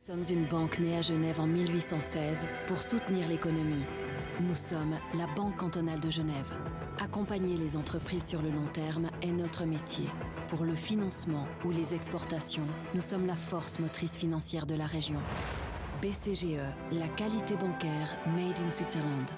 Nous sommes une banque née à Genève en 1816 pour soutenir l'économie. Nous sommes la Banque cantonale de Genève. Accompagner les entreprises sur le long terme est notre métier. Pour le financement ou les exportations, nous sommes la force motrice financière de la région. BCGE, la qualité bancaire made in Switzerland.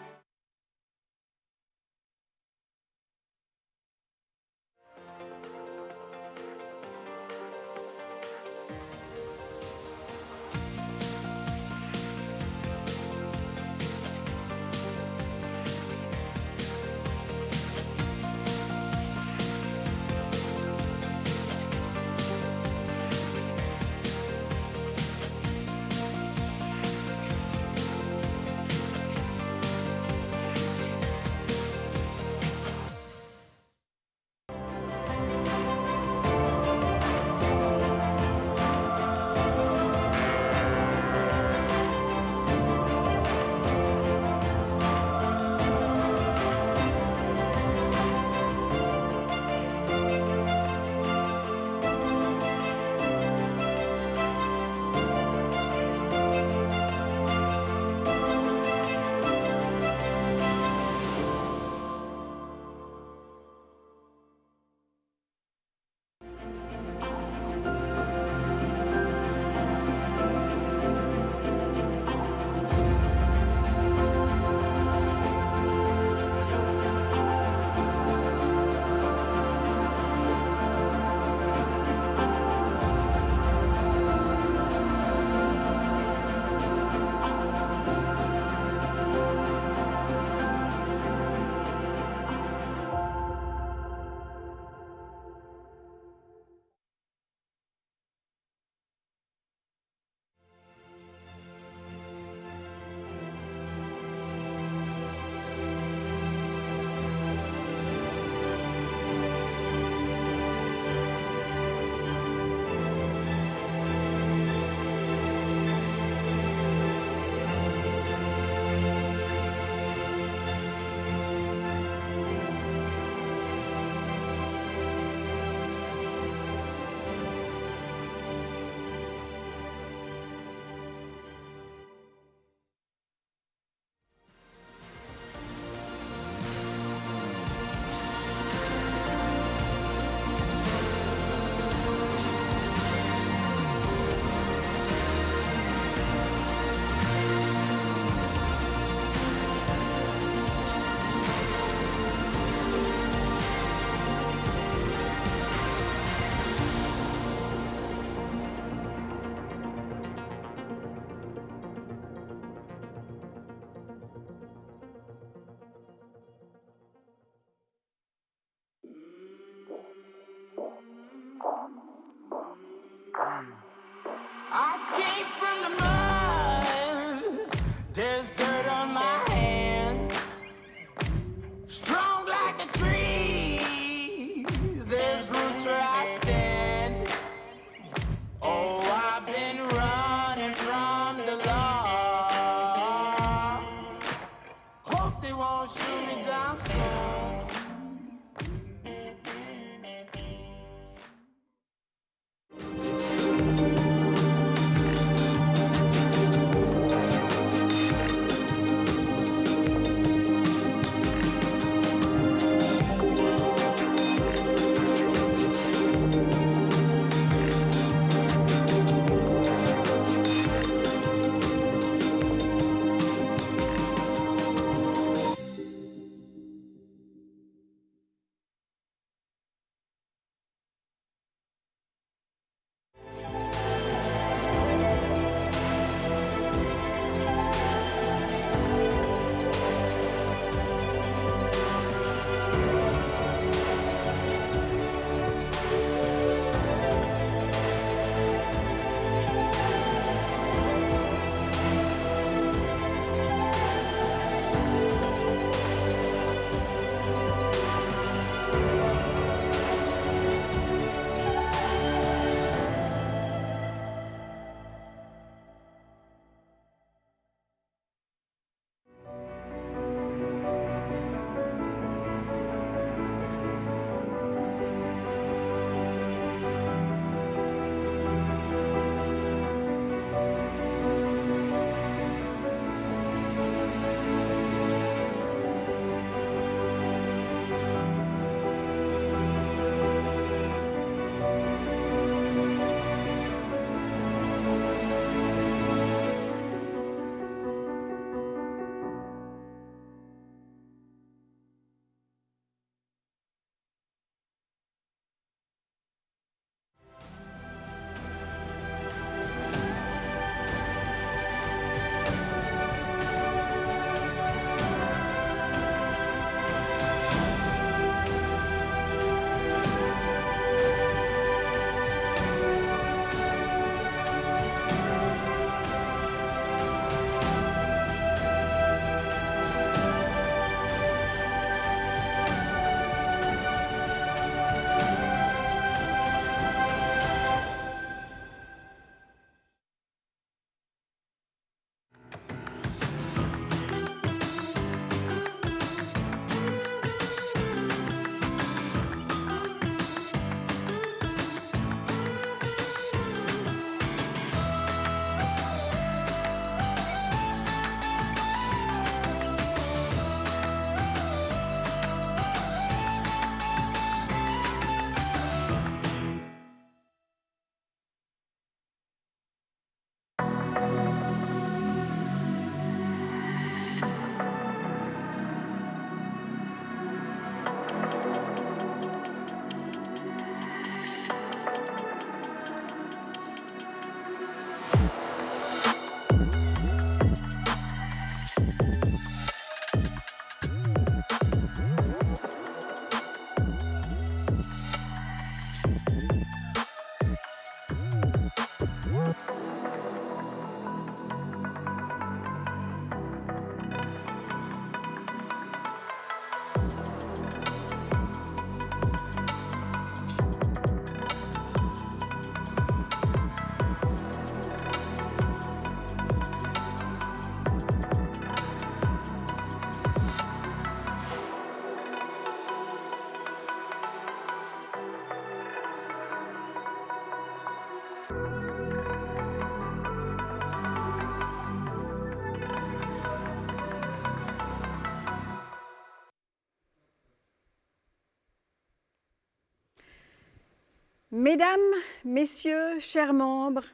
Mesdames, Messieurs, chers membres,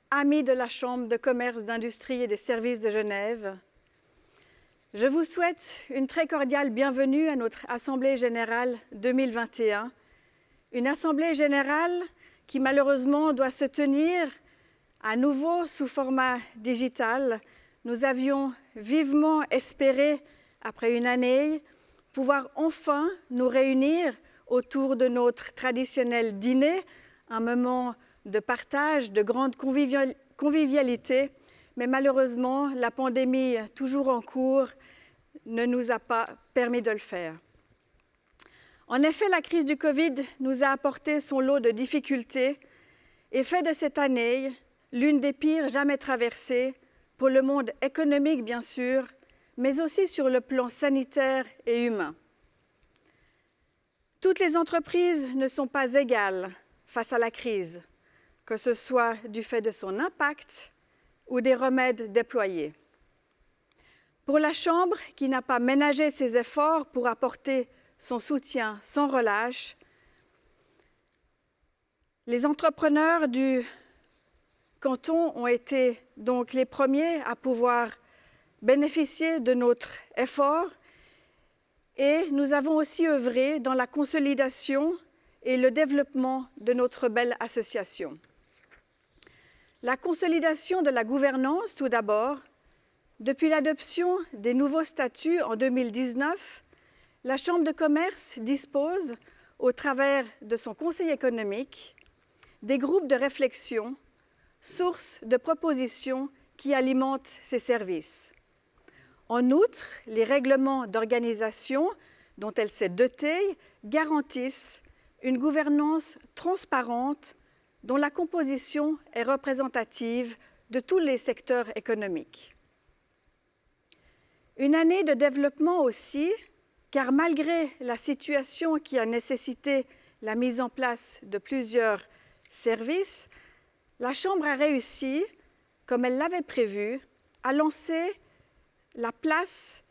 amis de la Chambre de commerce, d'industrie et des services de Genève, je vous souhaite une très cordiale bienvenue à notre Assemblée générale 2021, une Assemblée générale qui malheureusement doit se tenir à nouveau sous format digital. Nous avions vivement espéré, après une année, pouvoir enfin nous réunir autour de notre traditionnel dîner, un moment de partage, de grande convivialité, mais malheureusement, la pandémie toujours en cours ne nous a pas permis de le faire. En effet, la crise du Covid nous a apporté son lot de difficultés et fait de cette année l'une des pires jamais traversées pour le monde économique, bien sûr, mais aussi sur le plan sanitaire et humain. Toutes les entreprises ne sont pas égales face à la crise, que ce soit du fait de son impact ou des remèdes déployés. Pour la Chambre, qui n'a pas ménagé ses efforts pour apporter son soutien sans relâche, les entrepreneurs du canton ont été donc les premiers à pouvoir bénéficier de notre effort. Et nous avons aussi œuvré dans la consolidation et le développement de notre belle association. La consolidation de la gouvernance, tout d'abord. Depuis l'adoption des nouveaux statuts en 2019, la Chambre de commerce dispose, au travers de son conseil économique, des groupes de réflexion, sources de propositions qui alimentent ses services. En outre, les règlements d'organisation dont elle s'est dotée garantissent une gouvernance transparente dont la composition est représentative de tous les secteurs économiques. Une année de développement aussi, car malgré la situation qui a nécessité la mise en place de plusieurs services, la Chambre a réussi, comme elle l'avait prévu, à lancer la place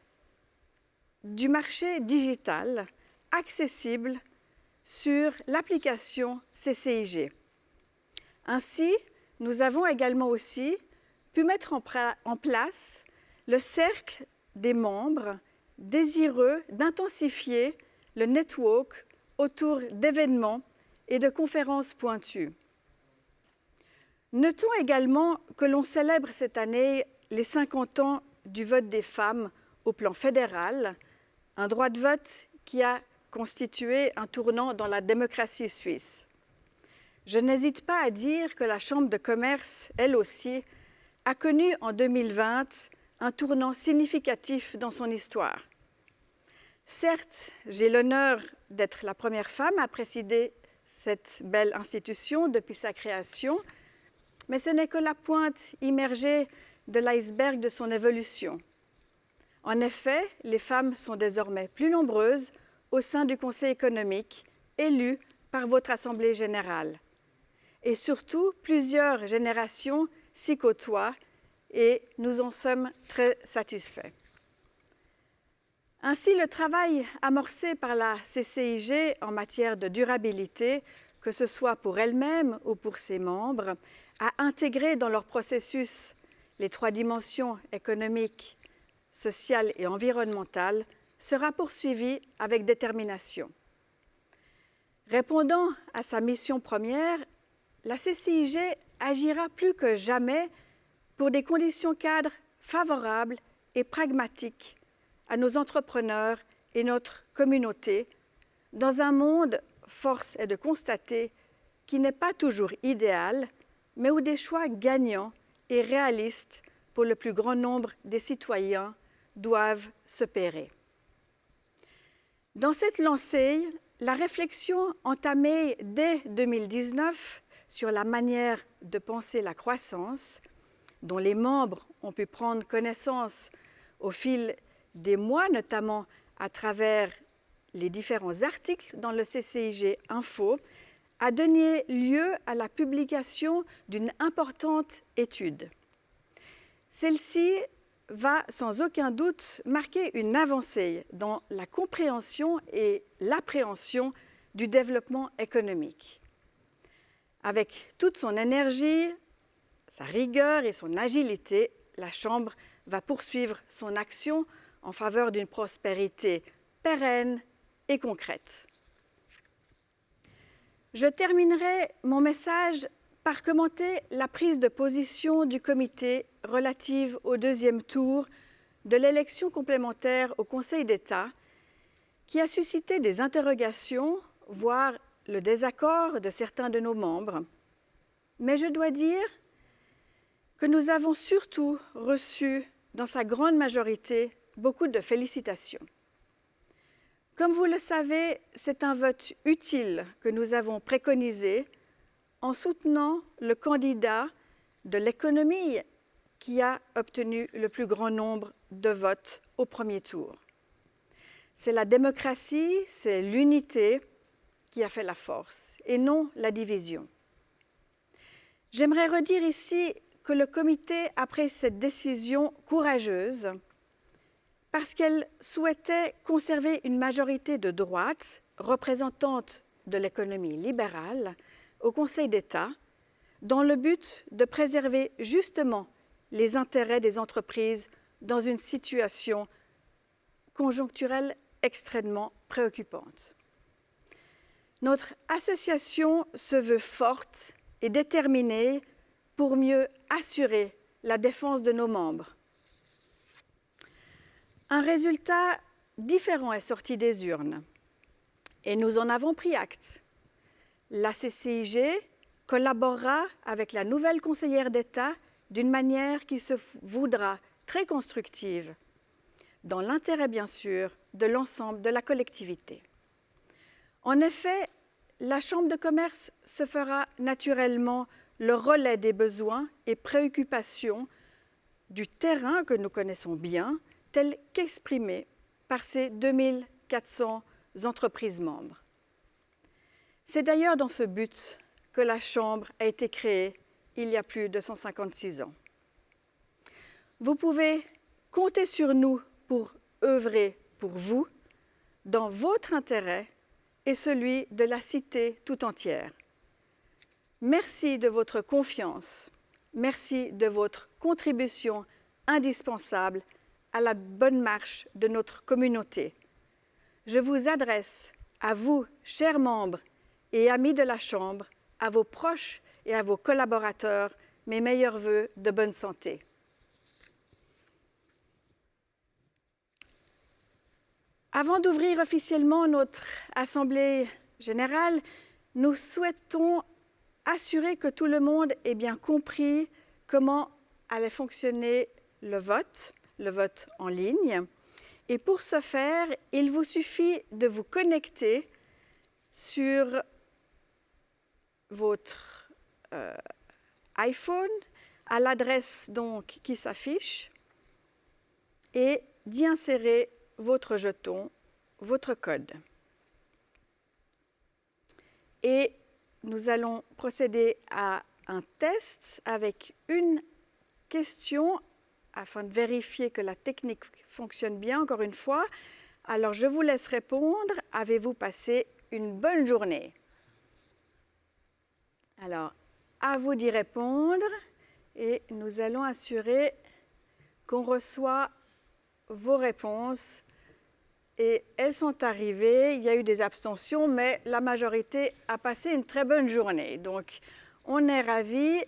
du marché digital accessible sur l'application CCIG. Ainsi, nous avons également aussi pu mettre en place le cercle des membres désireux d'intensifier le network autour d'événements et de conférences pointues. Notons également que l'on célèbre cette année les 50 ans du vote des femmes au plan fédéral, un droit de vote qui a constitué un tournant dans la démocratie suisse. Je n'hésite pas à dire que la Chambre de commerce, elle aussi, a connu en 2020 un tournant significatif dans son histoire. Certes, j'ai l'honneur d'être la première femme à présider cette belle institution depuis sa création, mais ce n'est que la pointe immergée de l'iceberg de son évolution. En effet, les femmes sont désormais plus nombreuses au sein du Conseil économique, élues par votre Assemblée générale. Et surtout, plusieurs générations s'y côtoient et nous en sommes très satisfaits. Ainsi, le travail amorcé par la CCIG en matière de durabilité, que ce soit pour elle-même ou pour ses membres, a intégré dans leur processus les 3 dimensions économiques, sociales et environnementales, sera poursuivi avec détermination. Répondant à sa mission première, la CCIG agira plus que jamais pour des conditions cadres favorables et pragmatiques à nos entrepreneurs et notre communauté, dans un monde, force est de constater, qui n'est pas toujours idéal, mais où des choix gagnants et réalistes pour le plus grand nombre des citoyens doivent s'opérer. Dans cette lancée, la réflexion entamée dès 2019 sur la manière de penser la croissance, dont les membres ont pu prendre connaissance au fil des mois, notamment à travers les différents articles dans le CCIG Info, a donné lieu à la publication d'une importante étude. Celle-ci va sans aucun doute marquer une avancée dans la compréhension et l'appréhension du développement économique. Avec toute son énergie, sa rigueur et son agilité, la Chambre va poursuivre son action en faveur d'une prospérité pérenne et concrète. Je terminerai mon message par commenter la prise de position du comité relative au deuxième tour de l'élection complémentaire au Conseil d'État, qui a suscité des interrogations, voire le désaccord de certains de nos membres. Mais je dois dire que nous avons surtout reçu, dans sa grande majorité, beaucoup de félicitations. Comme vous le savez, c'est un vote utile que nous avons préconisé en soutenant le candidat de l'économie qui a obtenu le plus grand nombre de votes au premier tour. C'est la démocratie, c'est l'unité qui a fait la force et non la division. J'aimerais redire ici que le comité a pris cette décision courageuse parce qu'elle souhaitait conserver une majorité de droite représentante de l'économie libérale au Conseil d'État dans le but de préserver justement les intérêts des entreprises dans une situation conjoncturelle extrêmement préoccupante. Notre association se veut forte et déterminée pour mieux assurer la défense de nos membres. Un résultat différent est sorti des urnes et nous en avons pris acte. La CCIG collaborera avec la nouvelle conseillère d'État d'une manière qui se voudra très constructive, dans l'intérêt bien sûr de l'ensemble de la collectivité. En effet, la Chambre de commerce se fera naturellement le relais des besoins et préoccupations du terrain que nous connaissons bien, tel qu'exprimé par ces 2400 entreprises membres. C'est d'ailleurs dans ce but que la Chambre a été créée il y a plus de 156 ans. Vous pouvez compter sur nous pour œuvrer pour vous, dans votre intérêt et celui de la cité tout entière. Merci de votre confiance, merci de votre contribution indispensable à la bonne marche de notre communauté. Je vous adresse à vous, chers membres et amis de la Chambre, à vos proches et à vos collaborateurs, mes meilleurs vœux de bonne santé. Avant d'ouvrir officiellement notre Assemblée générale, nous souhaitons assurer que tout le monde ait bien compris comment allait fonctionner le vote en ligne. Et pour ce faire, il vous suffit de vous connecter sur votre iPhone à l'adresse donc qui s'affiche et d'y insérer votre jeton, votre code. Et nous allons procéder à un test avec une question afin de vérifier que la technique fonctionne bien, encore une fois. Alors, je vous laisse répondre. Avez-vous passé une bonne journée? Alors, à vous d'y répondre et nous allons assurer qu'on reçoit vos réponses. Et elles sont arrivées, il y a eu des abstentions, mais la majorité a passé une très bonne journée. Donc, on est ravis.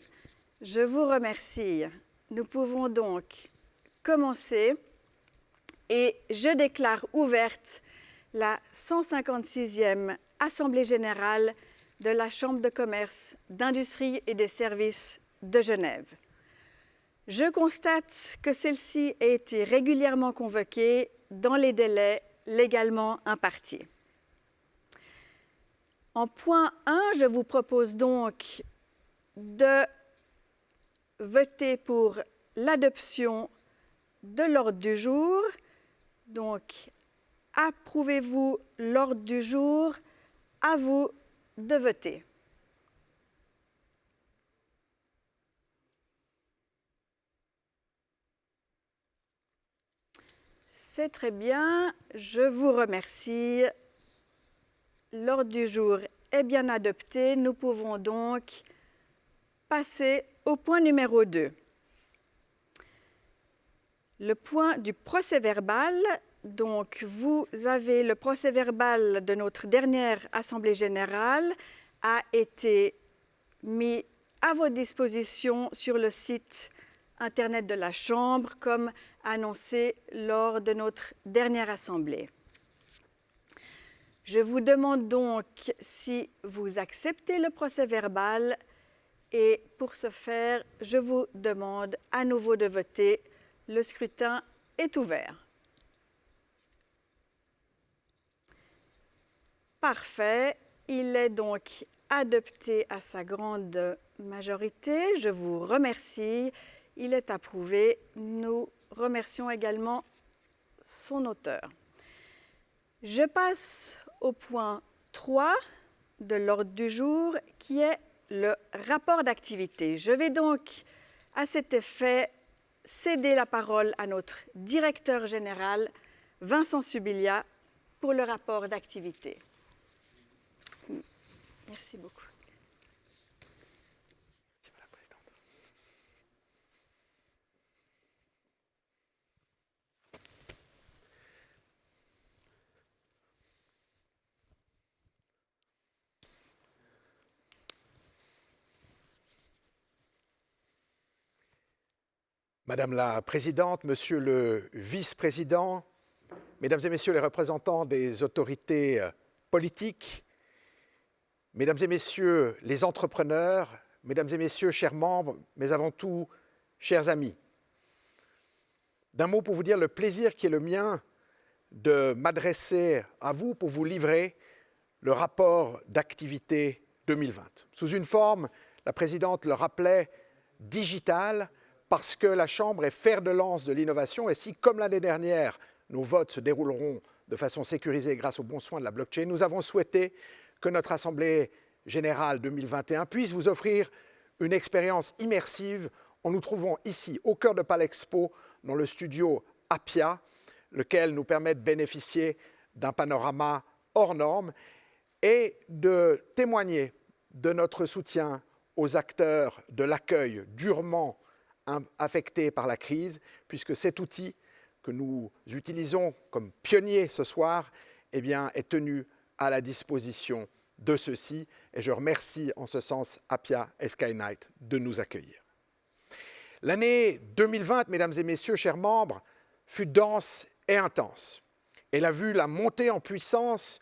Je vous remercie. Nous pouvons donc commencer et je déclare ouverte la 156e Assemblée générale de la Chambre de commerce, d'industrie et des services de Genève. Je constate que celle-ci a été régulièrement convoquée dans les délais légalement impartis. En point 1, je vous propose donc de voter pour l'adoption de l'ordre du jour. Donc, approuvez-vous l'ordre du jour? À vous de voter. C'est très bien, je vous remercie. L'ordre du jour est bien adopté. Nous pouvons donc passer au point numéro 2. Le point du procès-verbal. Donc, vous avez le procès-verbal de notre dernière Assemblée générale a été mis à votre disposition sur le site Internet de la Chambre, comme annoncé lors de notre dernière Assemblée. Je vous demande donc si vous acceptez le procès-verbal et pour ce faire, je vous demande à nouveau de voter. Le scrutin est ouvert. Parfait. Il est donc adopté à sa grande majorité. Je vous remercie. Il est approuvé. Nous remercions également son auteur. Je passe au point 3 de l'ordre du jour, qui est le rapport d'activité. Je vais donc, à cet effet, céder la parole à notre directeur général, Vincent Subilia, pour le rapport d'activité. Merci beaucoup. Merci, Madame la Présidente. Madame la Présidente, Monsieur le Vice-président, Mesdames et Messieurs les représentants des autorités politiques, Mesdames et Messieurs les entrepreneurs, Mesdames et Messieurs, chers membres, mais avant tout, chers amis, d'un mot pour vous dire le plaisir qui est le mien de m'adresser à vous pour vous livrer le rapport d'activité 2020. Sous une forme, la Présidente le rappelait, digitale, parce que la Chambre est fer de lance de l'innovation et si, comme l'année dernière, nos votes se dérouleront de façon sécurisée grâce aux bons soins de la blockchain, nous avons souhaité que notre Assemblée générale 2021 puisse vous offrir une expérience immersive en nous trouvant ici, au cœur de Palexpo, dans le studio Appia, lequel nous permet de bénéficier d'un panorama hors norme et de témoigner de notre soutien aux acteurs de l'accueil durement affectés par la crise, puisque cet outil que nous utilisons comme pionnier ce soir eh bien, est tenu à la disposition de ceux-ci. Et je remercie en ce sens Appia et Skynight de nous accueillir. L'année 2020, mesdames et messieurs, chers membres, fut dense et intense. Elle a vu la montée en puissance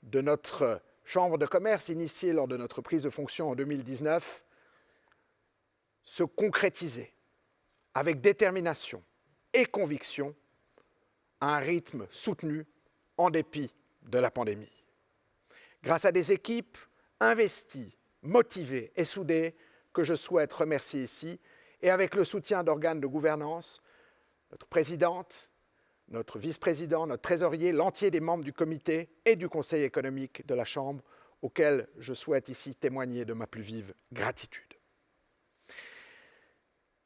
de notre Chambre de commerce initiée lors de notre prise de fonction en 2019 se concrétiser avec détermination et conviction à un rythme soutenu en dépit de la pandémie. Grâce à des équipes investies, motivées et soudées que je souhaite remercier ici, et avec le soutien d'organes de gouvernance, notre présidente, notre vice-président, notre trésorier, l'entier des membres du comité et du conseil économique de la Chambre, auxquels je souhaite ici témoigner de ma plus vive gratitude.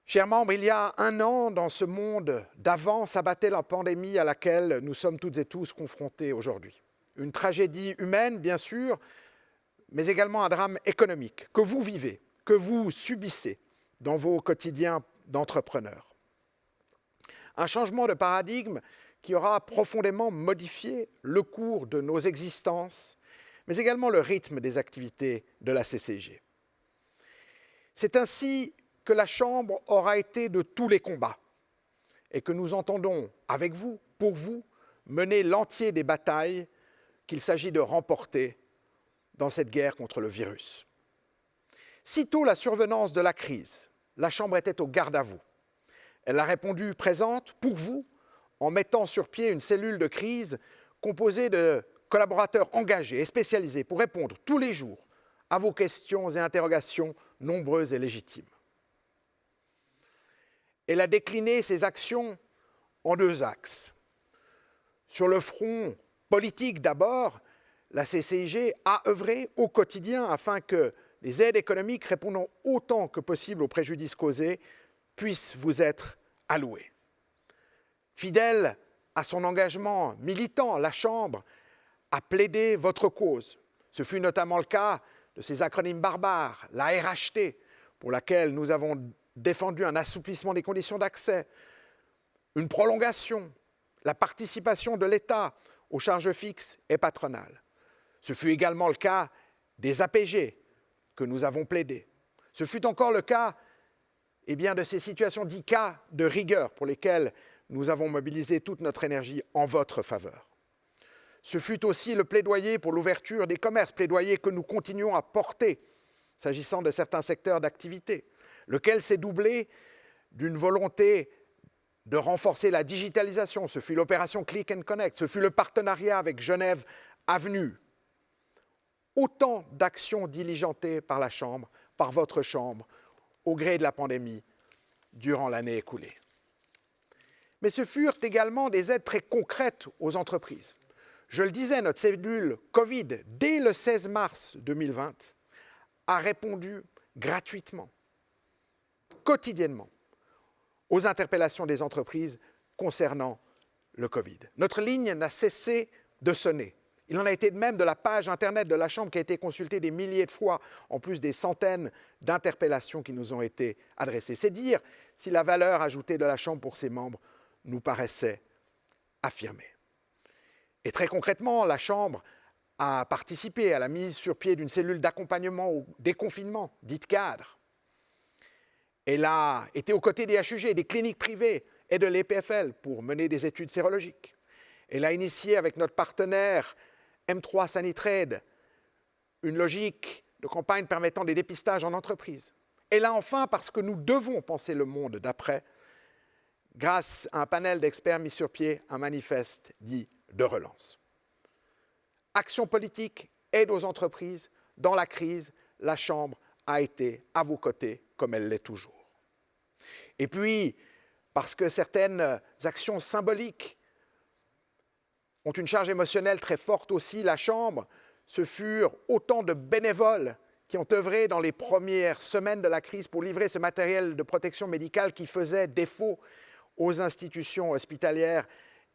Chers membres, il y a un an, dans ce monde d'avant, s'abattait la pandémie à laquelle nous sommes toutes et tous confrontés aujourd'hui. Une tragédie humaine, bien sûr, mais également un drame économique que vous vivez, que vous subissez dans vos quotidiens d'entrepreneurs. Un changement de paradigme qui aura profondément modifié le cours de nos existences, mais également le rythme des activités de la CCIG. C'est ainsi que la Chambre aura été de tous les combats et que nous entendons, avec vous, pour vous, mener l'entier des batailles qu'il s'agit de remporter dans cette guerre contre le virus. Sitôt la survenance de la crise, la Chambre était au garde à vous. Elle a répondu présente pour vous en mettant sur pied une cellule de crise composée de collaborateurs engagés et spécialisés pour répondre tous les jours à vos questions et interrogations nombreuses et légitimes. Elle a décliné ses actions en deux axes. Sur le front politique d'abord, la CCIG a œuvré au quotidien afin que les aides économiques répondant autant que possible aux préjudices causés puissent vous être allouées. Fidèle à son engagement militant, la Chambre a plaidé votre cause. Ce fut notamment le cas de ces acronymes barbares, la RHT, pour laquelle nous avons défendu un assouplissement des conditions d'accès, une prolongation, la participation de l'État aux charges fixes et patronales. Ce fut également le cas des APG que nous avons plaidé. Ce fut encore le cas de ces situations d'ICA de rigueur pour lesquelles nous avons mobilisé toute notre énergie en votre faveur. Ce fut aussi le plaidoyer pour l'ouverture des commerces, plaidoyer que nous continuons à porter s'agissant de certains secteurs d'activité, lequel s'est doublé d'une volonté de renforcer la digitalisation. Ce fut l'opération Click and Connect, ce fut le partenariat avec Genève Avenue. Autant d'actions diligentées par la Chambre, par votre Chambre, au gré de la pandémie, durant l'année écoulée. Mais ce furent également des aides très concrètes aux entreprises. Je le disais, notre cellule Covid, dès le 16 mars 2020, a répondu gratuitement, quotidiennement, aux interpellations des entreprises concernant le Covid. Notre ligne n'a cessé de sonner. Il en a été de même de la page Internet de la Chambre qui a été consultée des milliers de fois, en plus des centaines d'interpellations qui nous ont été adressées. C'est dire si la valeur ajoutée de la Chambre pour ses membres nous paraissait affirmée. Et très concrètement, la Chambre a participé à la mise sur pied d'une cellule d'accompagnement au déconfinement, dite cadre. Elle a été aux côtés des HUG, des cliniques privées et de l'EPFL pour mener des études sérologiques. Elle a initié avec notre partenaire M3 Sanitrade une logique de campagne permettant des dépistages en entreprise. Et là enfin, parce que nous devons penser le monde d'après, grâce à un panel d'experts mis sur pied, un manifeste dit de relance. Action politique, aide aux entreprises, dans la crise, la Chambre a été à vos côtés comme elle l'est toujours. Et puis, parce que certaines actions symboliques ont une charge émotionnelle très forte aussi, la Chambre, ce furent autant de bénévoles qui ont œuvré dans les premières semaines de la crise pour livrer ce matériel de protection médicale qui faisait défaut aux institutions hospitalières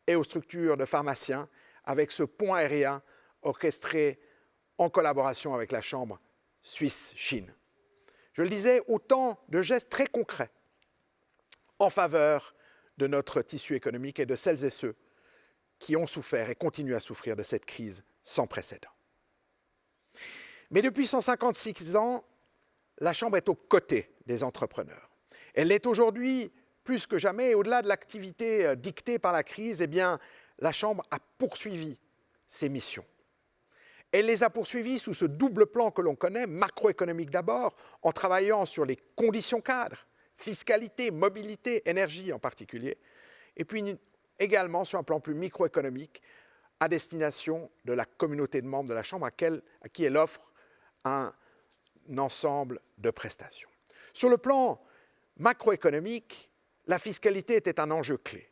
et aux structures de pharmaciens, avec ce pont aérien orchestré en collaboration avec la Chambre Suisse-Chine. Je le disais, autant de gestes très concrets en faveur de notre tissu économique et de celles et ceux qui ont souffert et continuent à souffrir de cette crise sans précédent. Mais depuis 156 ans, la Chambre est aux côtés des entrepreneurs. Elle l'est aujourd'hui plus que jamais, et au-delà de l'activité dictée par la crise, la Chambre a poursuivi ses missions. Elle les a poursuivies sous ce double plan que l'on connaît, macroéconomique d'abord, en travaillant sur les conditions cadres, fiscalité, mobilité, énergie en particulier, et puis également sur un plan plus microéconomique, à destination de la communauté de membres de la Chambre à qui elle offre un ensemble de prestations. Sur le plan macroéconomique, la fiscalité était un enjeu clé.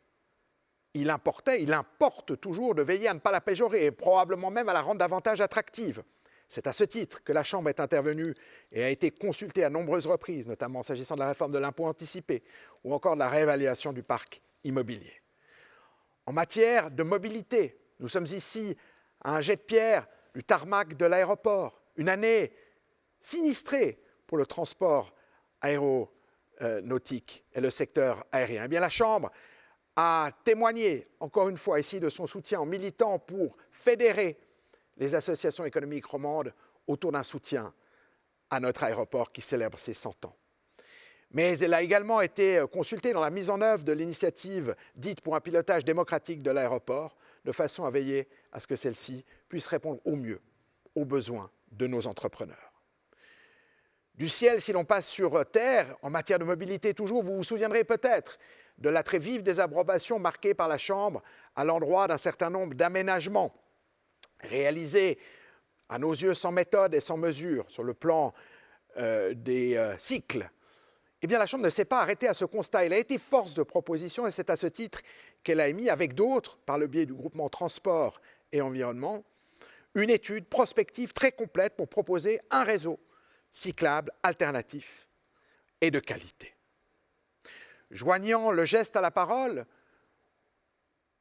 Il importe toujours de veiller à ne pas la péjorer et probablement même à la rendre davantage attractive. C'est à ce titre que la Chambre est intervenue et a été consultée à nombreuses reprises, notamment s'agissant de la réforme de l'impôt anticipé ou encore de la réévaluation du parc immobilier. En matière de mobilité, nous sommes ici à un jet de pierre du tarmac de l'aéroport, une année sinistrée pour le transport aéronautique et le secteur aérien. La Chambre a témoigné, encore une fois ici, de son soutien en militant pour fédérer les associations économiques romandes autour d'un soutien à notre aéroport qui célèbre ses 100 ans. Mais elle a également été consultée dans la mise en œuvre de l'initiative dite pour un pilotage démocratique de l'aéroport, de façon à veiller à ce que celle-ci puisse répondre au mieux aux besoins de nos entrepreneurs. Du ciel, si l'on passe sur terre, en matière de mobilité toujours, vous vous souviendrez peut-être de la très vive désapprobation marquée par la Chambre à l'endroit d'un certain nombre d'aménagements réalisés à nos yeux sans méthode et sans mesure sur le plan des cycles. Eh bien, la Chambre ne s'est pas arrêtée à ce constat. Elle a été force de proposition et c'est à ce titre qu'elle a émis, avec d'autres, par le biais du groupement Transport et Environnement, une étude prospective très complète pour proposer un réseau cyclable, alternatif et de qualité. Joignant le geste à la parole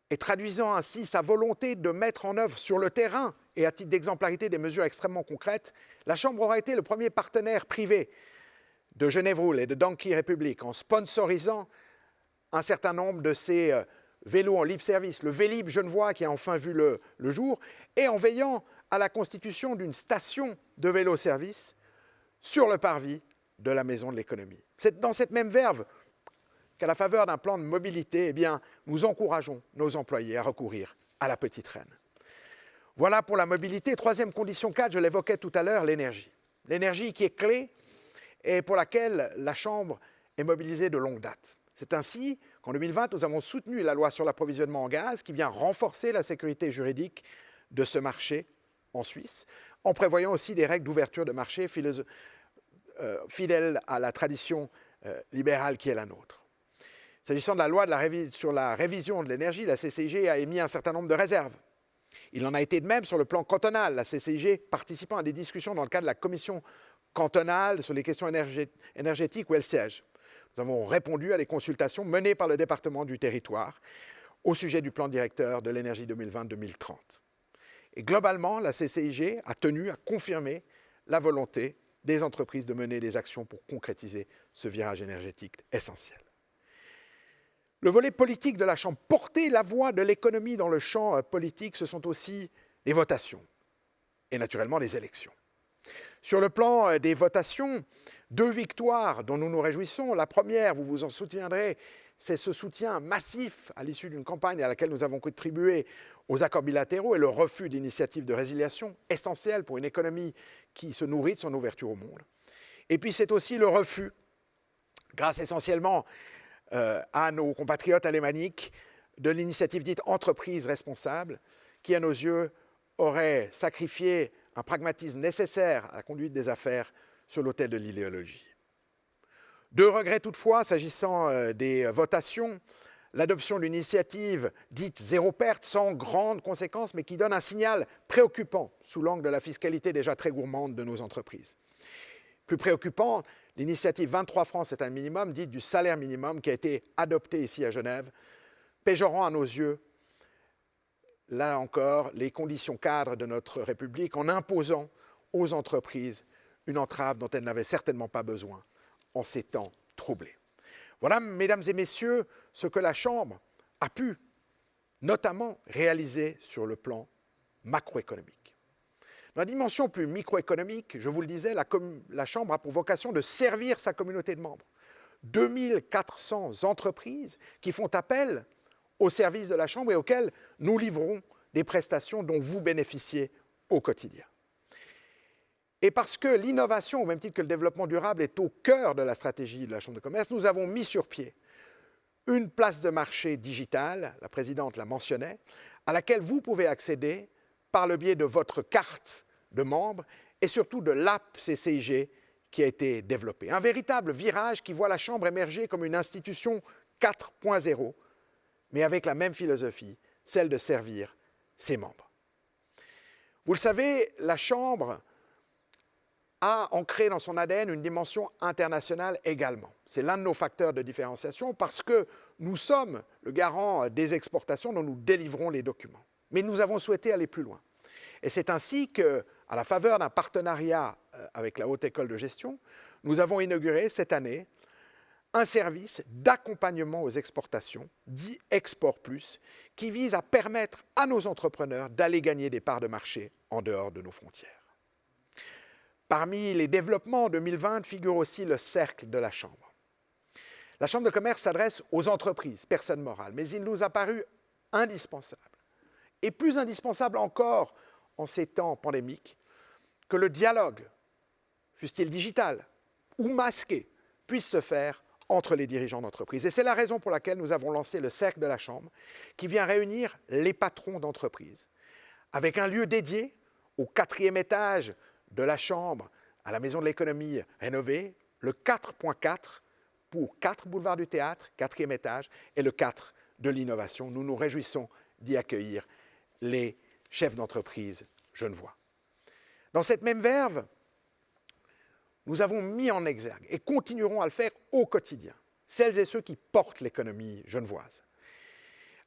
et traduisant ainsi sa volonté de mettre en œuvre sur le terrain et à titre d'exemplarité des mesures extrêmement concrètes, la Chambre aura été le premier partenaire privé de Genève Rule et de Donkey Republic en sponsorisant un certain nombre de ces vélos en libre service, le Vélib genevois qui a enfin vu le jour, et en veillant à la constitution d'une station de vélo-service sur le parvis de la Maison de l'Économie. C'est dans cette même verve qu'à la faveur d'un plan de mobilité, eh bien, nous encourageons nos employés à recourir à la petite reine. Voilà pour la mobilité. Troisième condition cadre, je l'évoquais tout à l'heure, l'énergie. L'énergie qui est clé et pour laquelle la Chambre est mobilisée de longue date. C'est ainsi qu'en 2020, nous avons soutenu la loi sur l'approvisionnement en gaz qui vient renforcer la sécurité juridique de ce marché en Suisse, en prévoyant aussi des règles d'ouverture de marché fidèles à la tradition libérale qui est la nôtre. S'agissant de la loi sur la révision de l'énergie, la CCIG a émis un certain nombre de réserves. Il en a été de même sur le plan cantonal, la CCIG participant à des discussions dans le cadre de la commission cantonale sur les questions énergétiques où elle siège. Nous avons répondu à des consultations menées par le département du territoire au sujet du plan directeur de l'énergie 2020-2030. Et globalement, la CCIG a tenu à confirmer la volonté des entreprises de mener des actions pour concrétiser ce virage énergétique essentiel. Le volet politique de la Chambre, porter la voix de l'économie dans le champ politique, ce sont aussi les votations et naturellement les élections. Sur le plan des votations, 2 victoires dont nous nous réjouissons. La première, vous vous en souviendrez, c'est ce soutien massif à l'issue d'une campagne à laquelle nous avons contribué aux accords bilatéraux et le refus d'initiatives de résiliation, essentielles pour une économie qui se nourrit de son ouverture au monde. Et puis c'est aussi le refus, grâce essentiellement à nos compatriotes alémaniques, de l'initiative dite « entreprise responsable » qui, à nos yeux, aurait sacrifié un pragmatisme nécessaire à la conduite des affaires sur l'autel de l'idéologie. 2 regrets toutefois, s'agissant des votations, l'adoption d'une initiative dite zéro perte, sans grandes conséquences, mais qui donne un signal préoccupant sous l'angle de la fiscalité déjà très gourmande de nos entreprises. Plus préoccupant, l'initiative 23 francs, c'est un minimum, dite du salaire minimum, qui a été adoptée ici à Genève, péjorant à nos yeux, là encore, les conditions cadres de notre République en imposant aux entreprises une entrave dont elles n'avaient certainement pas besoin en ces temps troublés. Voilà, mesdames et messieurs, ce que la Chambre a pu notamment réaliser sur le plan macroéconomique. Dans la dimension plus microéconomique, je vous le disais, la Chambre a pour vocation de servir sa communauté de membres. 2400 entreprises qui font appel au service de la Chambre et auxquelles nous livrons des prestations dont vous bénéficiez au quotidien. Et parce que l'innovation, au même titre que le développement durable, est au cœur de la stratégie de la Chambre de commerce, nous avons mis sur pied une place de marché digitale, la présidente la mentionnait, à laquelle vous pouvez accéder par le biais de votre carte de membre et surtout de l'app CCIG qui a été développée. Un véritable virage qui voit la Chambre émerger comme une institution 4.0, mais avec la même philosophie, celle de servir ses membres. Vous le savez, la Chambre a ancré dans son ADN une dimension internationale également. C'est l'un de nos facteurs de différenciation parce que nous sommes le garant des exportations dont nous délivrons les documents. Mais nous avons souhaité aller plus loin. Et c'est ainsi qu'à la faveur d'un partenariat avec la Haute École de Gestion, nous avons inauguré cette année un service d'accompagnement aux exportations, dit Export Plus, qui vise à permettre à nos entrepreneurs d'aller gagner des parts de marché en dehors de nos frontières. Parmi les développements en 2020 figure aussi le cercle de la Chambre. La Chambre de commerce s'adresse aux entreprises, personnes morales, mais il nous a paru indispensable, et plus indispensable encore en ces temps pandémiques, que le dialogue, fût-il digital ou masqué, puisse se faire entre les dirigeants d'entreprise. Et c'est la raison pour laquelle nous avons lancé le Cercle de la Chambre, qui vient réunir les patrons d'entreprise, avec un lieu dédié au 4e étage de la Chambre, à la Maison de l'économie rénovée, le 4.4 pour 4 boulevard du Théâtre, 4e étage, et le 4 de l'innovation. Nous nous réjouissons d'y accueillir les chefs d'entreprise genevois. Dans cette même verve, nous avons mis en exergue et continuerons à le faire au quotidien celles et ceux qui portent l'économie genevoise,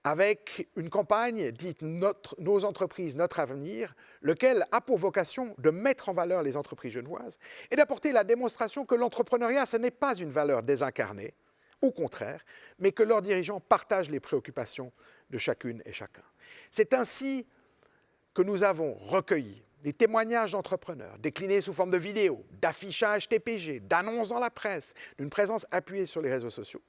avec une campagne dite Nos entreprises, notre avenir, lequel a pour vocation de mettre en valeur les entreprises genevoises et d'apporter la démonstration que l'entrepreneuriat, ce n'est pas une valeur désincarnée, au contraire, mais que leurs dirigeants partagent les préoccupations de chacune et chacun. C'est ainsi que nous avons recueilli des témoignages d'entrepreneurs déclinés sous forme de vidéos, d'affichages TPG, d'annonces dans la presse, d'une présence appuyée sur les réseaux sociaux,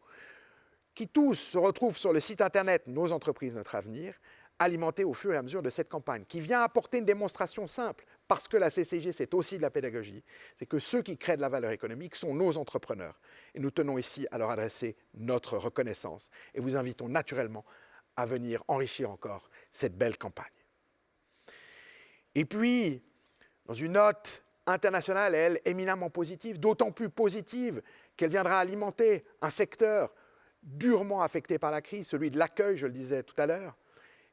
qui tous se retrouvent sur le site internet Nos entreprises, notre avenir, alimentés au fur et à mesure de cette campagne, qui vient apporter une démonstration simple, parce que la CCG, c'est aussi de la pédagogie, c'est que ceux qui créent de la valeur économique sont nos entrepreneurs. Et nous tenons ici à leur adresser notre reconnaissance et vous invitons naturellement à venir enrichir encore cette belle campagne. Et puis, dans une note internationale, elle, éminemment positive, d'autant plus positive qu'elle viendra alimenter un secteur durement affecté par la crise, celui de l'accueil, je le disais tout à l'heure,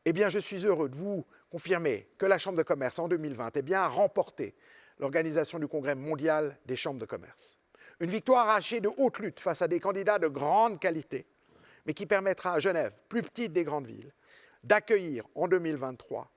eh bien, je suis heureux de vous confirmer que la Chambre de commerce, en 2020, a remporté l'organisation du Congrès mondial des chambres de commerce. Une victoire arrachée de haute lutte face à des candidats de grande qualité, mais qui permettra à Genève, plus petite des grandes villes, d'accueillir en 2023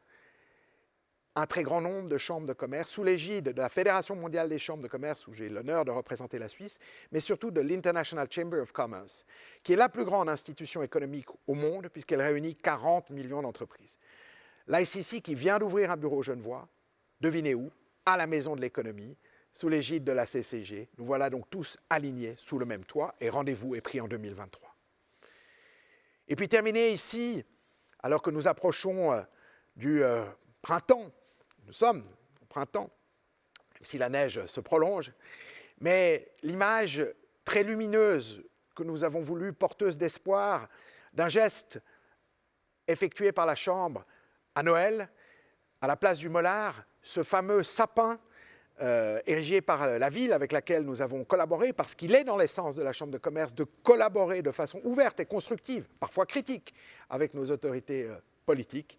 un très grand nombre de chambres de commerce sous l'égide de la Fédération mondiale des chambres de commerce, où j'ai l'honneur de représenter la Suisse, mais surtout de l'International Chamber of Commerce, qui est la plus grande institution économique au monde, puisqu'elle réunit 40 millions d'entreprises. L'ICC, qui vient d'ouvrir un bureau genevois, devinez où? À la Maison de l'économie, sous l'égide de la CCG. Nous voilà donc tous alignés sous le même toit, et rendez-vous est pris en 2023. Et puis terminer ici, alors que nous approchons du printemps, nous sommes au printemps, même si la neige se prolonge, mais l'image très lumineuse que nous avons voulu, porteuse d'espoir, d'un geste effectué par la Chambre à Noël, à la place du Mollard, ce fameux sapin érigé par la ville avec laquelle nous avons collaboré, parce qu'il est dans l'essence de la Chambre de commerce de collaborer de façon ouverte et constructive, parfois critique, avec nos autorités politiques.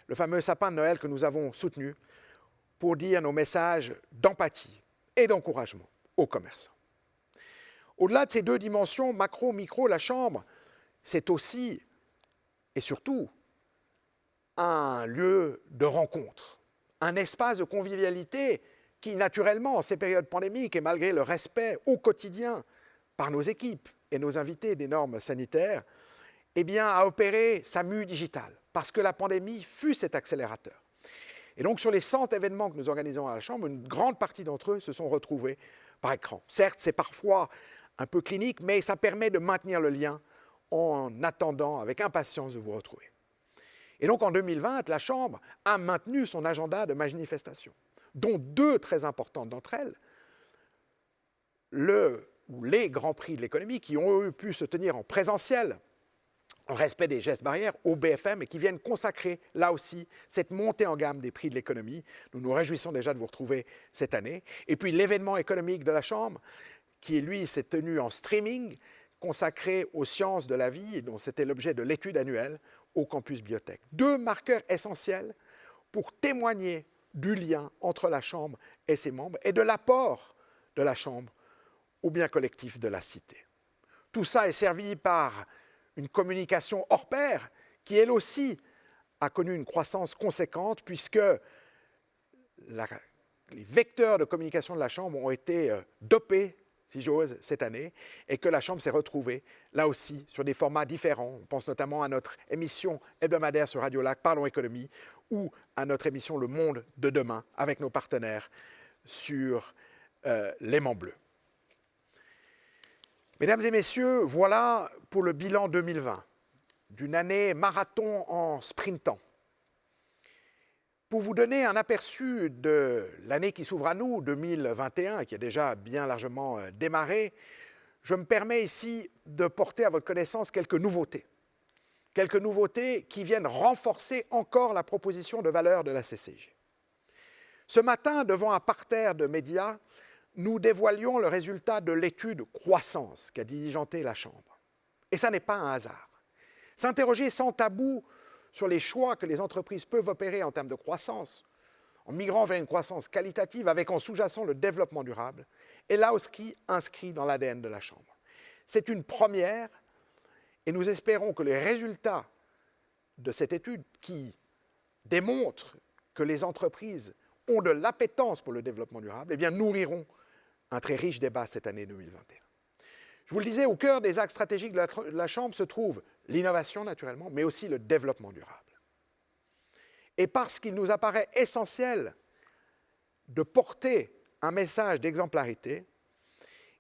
Le fameux sapin de Noël que nous avons soutenu pour dire nos messages d'empathie et d'encouragement aux commerçants. Au-delà de ces deux dimensions, macro, micro, la Chambre, c'est aussi et surtout un lieu de rencontre, un espace de convivialité qui, naturellement, en ces périodes pandémiques et malgré le respect au quotidien par nos équipes et nos invités des normes sanitaires, eh bien, a opéré sa mue digitale, parce que la pandémie fut cet accélérateur. Et donc, sur les 100 événements que nous organisons à la Chambre, une grande partie d'entre eux se sont retrouvés par écran. Certes, c'est parfois un peu clinique, mais ça permet de maintenir le lien en attendant avec impatience de vous retrouver. Et donc, en 2020, la Chambre a maintenu son agenda de manifestations, dont deux très importantes d'entre elles, les Grands Prix de l'économie, qui ont pu se tenir en présentiel, en respect des gestes barrières, au BFM, et qui viennent consacrer, là aussi, cette montée en gamme des prix de l'économie. Nous nous réjouissons déjà de vous retrouver cette année. Et puis l'événement économique de la Chambre, qui, lui, s'est tenu en streaming, consacré aux sciences de la vie, et dont c'était l'objet de l'étude annuelle au campus Biotech. Deux marqueurs essentiels pour témoigner du lien entre la Chambre et ses membres, et de l'apport de la Chambre au bien collectif de la cité. Tout ça est servi par une communication hors pair qui, elle aussi, a connu une croissance conséquente puisque les vecteurs de communication de la Chambre ont été dopés, si j'ose, cette année, et que la Chambre s'est retrouvée, là aussi, sur des formats différents. On pense notamment à notre émission hebdomadaire sur Radio Lac, Parlons Économie, ou à notre émission Le Monde de demain, avec nos partenaires sur l'aimant bleu. Mesdames et messieurs, voilà pour le bilan 2020, d'une année marathon en sprintant. Pour vous donner un aperçu de l'année qui s'ouvre à nous, 2021, et qui a déjà bien largement démarré, je me permets ici de porter à votre connaissance quelques nouveautés. Quelques nouveautés qui viennent renforcer encore la proposition de valeur de la CCG. Ce matin, devant un parterre de médias, nous dévoilions le résultat de l'étude Croissance qu'a diligenté la Chambre. Et ça n'est pas un hasard. S'interroger sans tabou sur les choix que les entreprises peuvent opérer en termes de croissance, en migrant vers une croissance qualitative avec en sous-jacent le développement durable, est là aussi inscrit dans l'ADN de la Chambre. C'est une première et nous espérons que les résultats de cette étude qui démontrent que les entreprises ont de l'appétence pour le développement durable, eh bien, nourriront un très riche débat cette année 2021. Je vous le disais, au cœur des axes stratégiques de la Chambre se trouve l'innovation, naturellement, mais aussi le développement durable. Et parce qu'il nous apparaît essentiel de porter un message d'exemplarité,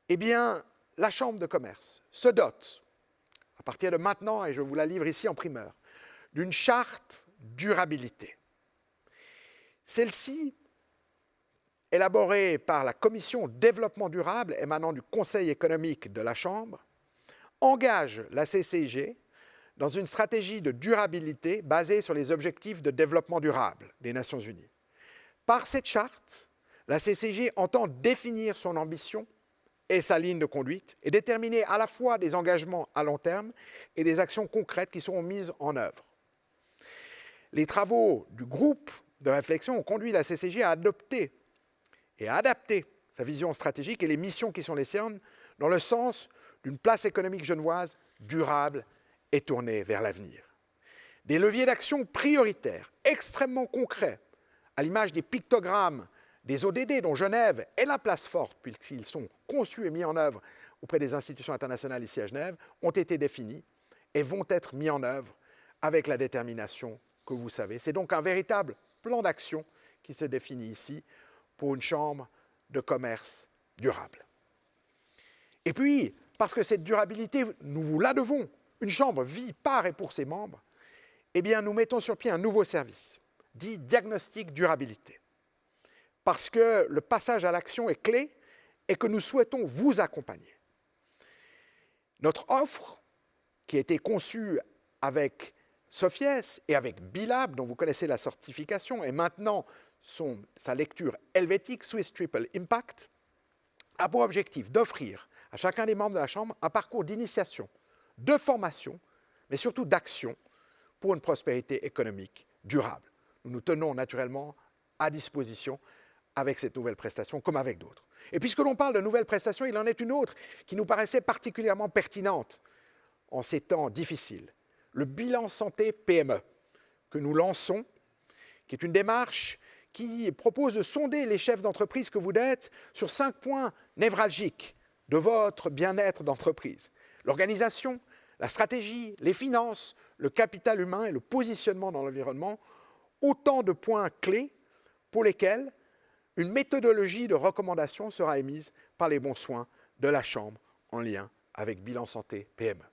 eh bien, la Chambre de commerce se dote, à partir de maintenant, et je vous la livre ici en primeur, d'une charte durabilité. Celle-ci, élaborée par la Commission Développement durable émanant du Conseil économique de la Chambre, engage la CCG dans une stratégie de durabilité basée sur les objectifs de développement durable des Nations Unies. Par cette charte, la CCG entend définir son ambition et sa ligne de conduite et déterminer à la fois des engagements à long terme et des actions concrètes qui seront mises en œuvre. Les travaux du groupe de réflexion ont conduit la CCG à adopter et à adapter sa vision stratégique et les missions qui sont les siennes dans le sens d'une place économique genevoise durable et tournée vers l'avenir. Des leviers d'action prioritaires, extrêmement concrets, à l'image des pictogrammes des ODD dont Genève est la place forte puisqu'ils sont conçus et mis en œuvre auprès des institutions internationales ici à Genève, ont été définis et vont être mis en œuvre avec la détermination que vous savez. C'est donc un véritable plan d'action qui se définit ici pour une chambre de commerce durable. Et puis, parce que cette durabilité, nous vous la devons, une chambre vit par et pour ses membres, eh bien, nous mettons sur pied un nouveau service, dit diagnostic durabilité. Parce que le passage à l'action est clé et que nous souhaitons vous accompagner. Notre offre, qui a été conçue avec Sofies et avec Bilab, dont vous connaissez la certification, et maintenant sa lecture helvétique, Swiss Triple Impact, a pour objectif d'offrir à chacun des membres de la Chambre un parcours d'initiation, de formation, mais surtout d'action pour une prospérité économique durable. Nous nous tenons naturellement à disposition avec cette nouvelle prestation, comme avec d'autres. Et puisque l'on parle de nouvelles prestations, il en est une autre qui nous paraissait particulièrement pertinente en ces temps difficiles. Le bilan santé PME que nous lançons, qui est une démarche qui propose de sonder les chefs d'entreprise que vous êtes sur 5 points névralgiques de votre bien-être d'entreprise. L'organisation, la stratégie, les finances, le capital humain et le positionnement dans l'environnement, autant de points clés pour lesquels une méthodologie de recommandation sera émise par les bons soins de la Chambre en lien avec Bilan Santé PME.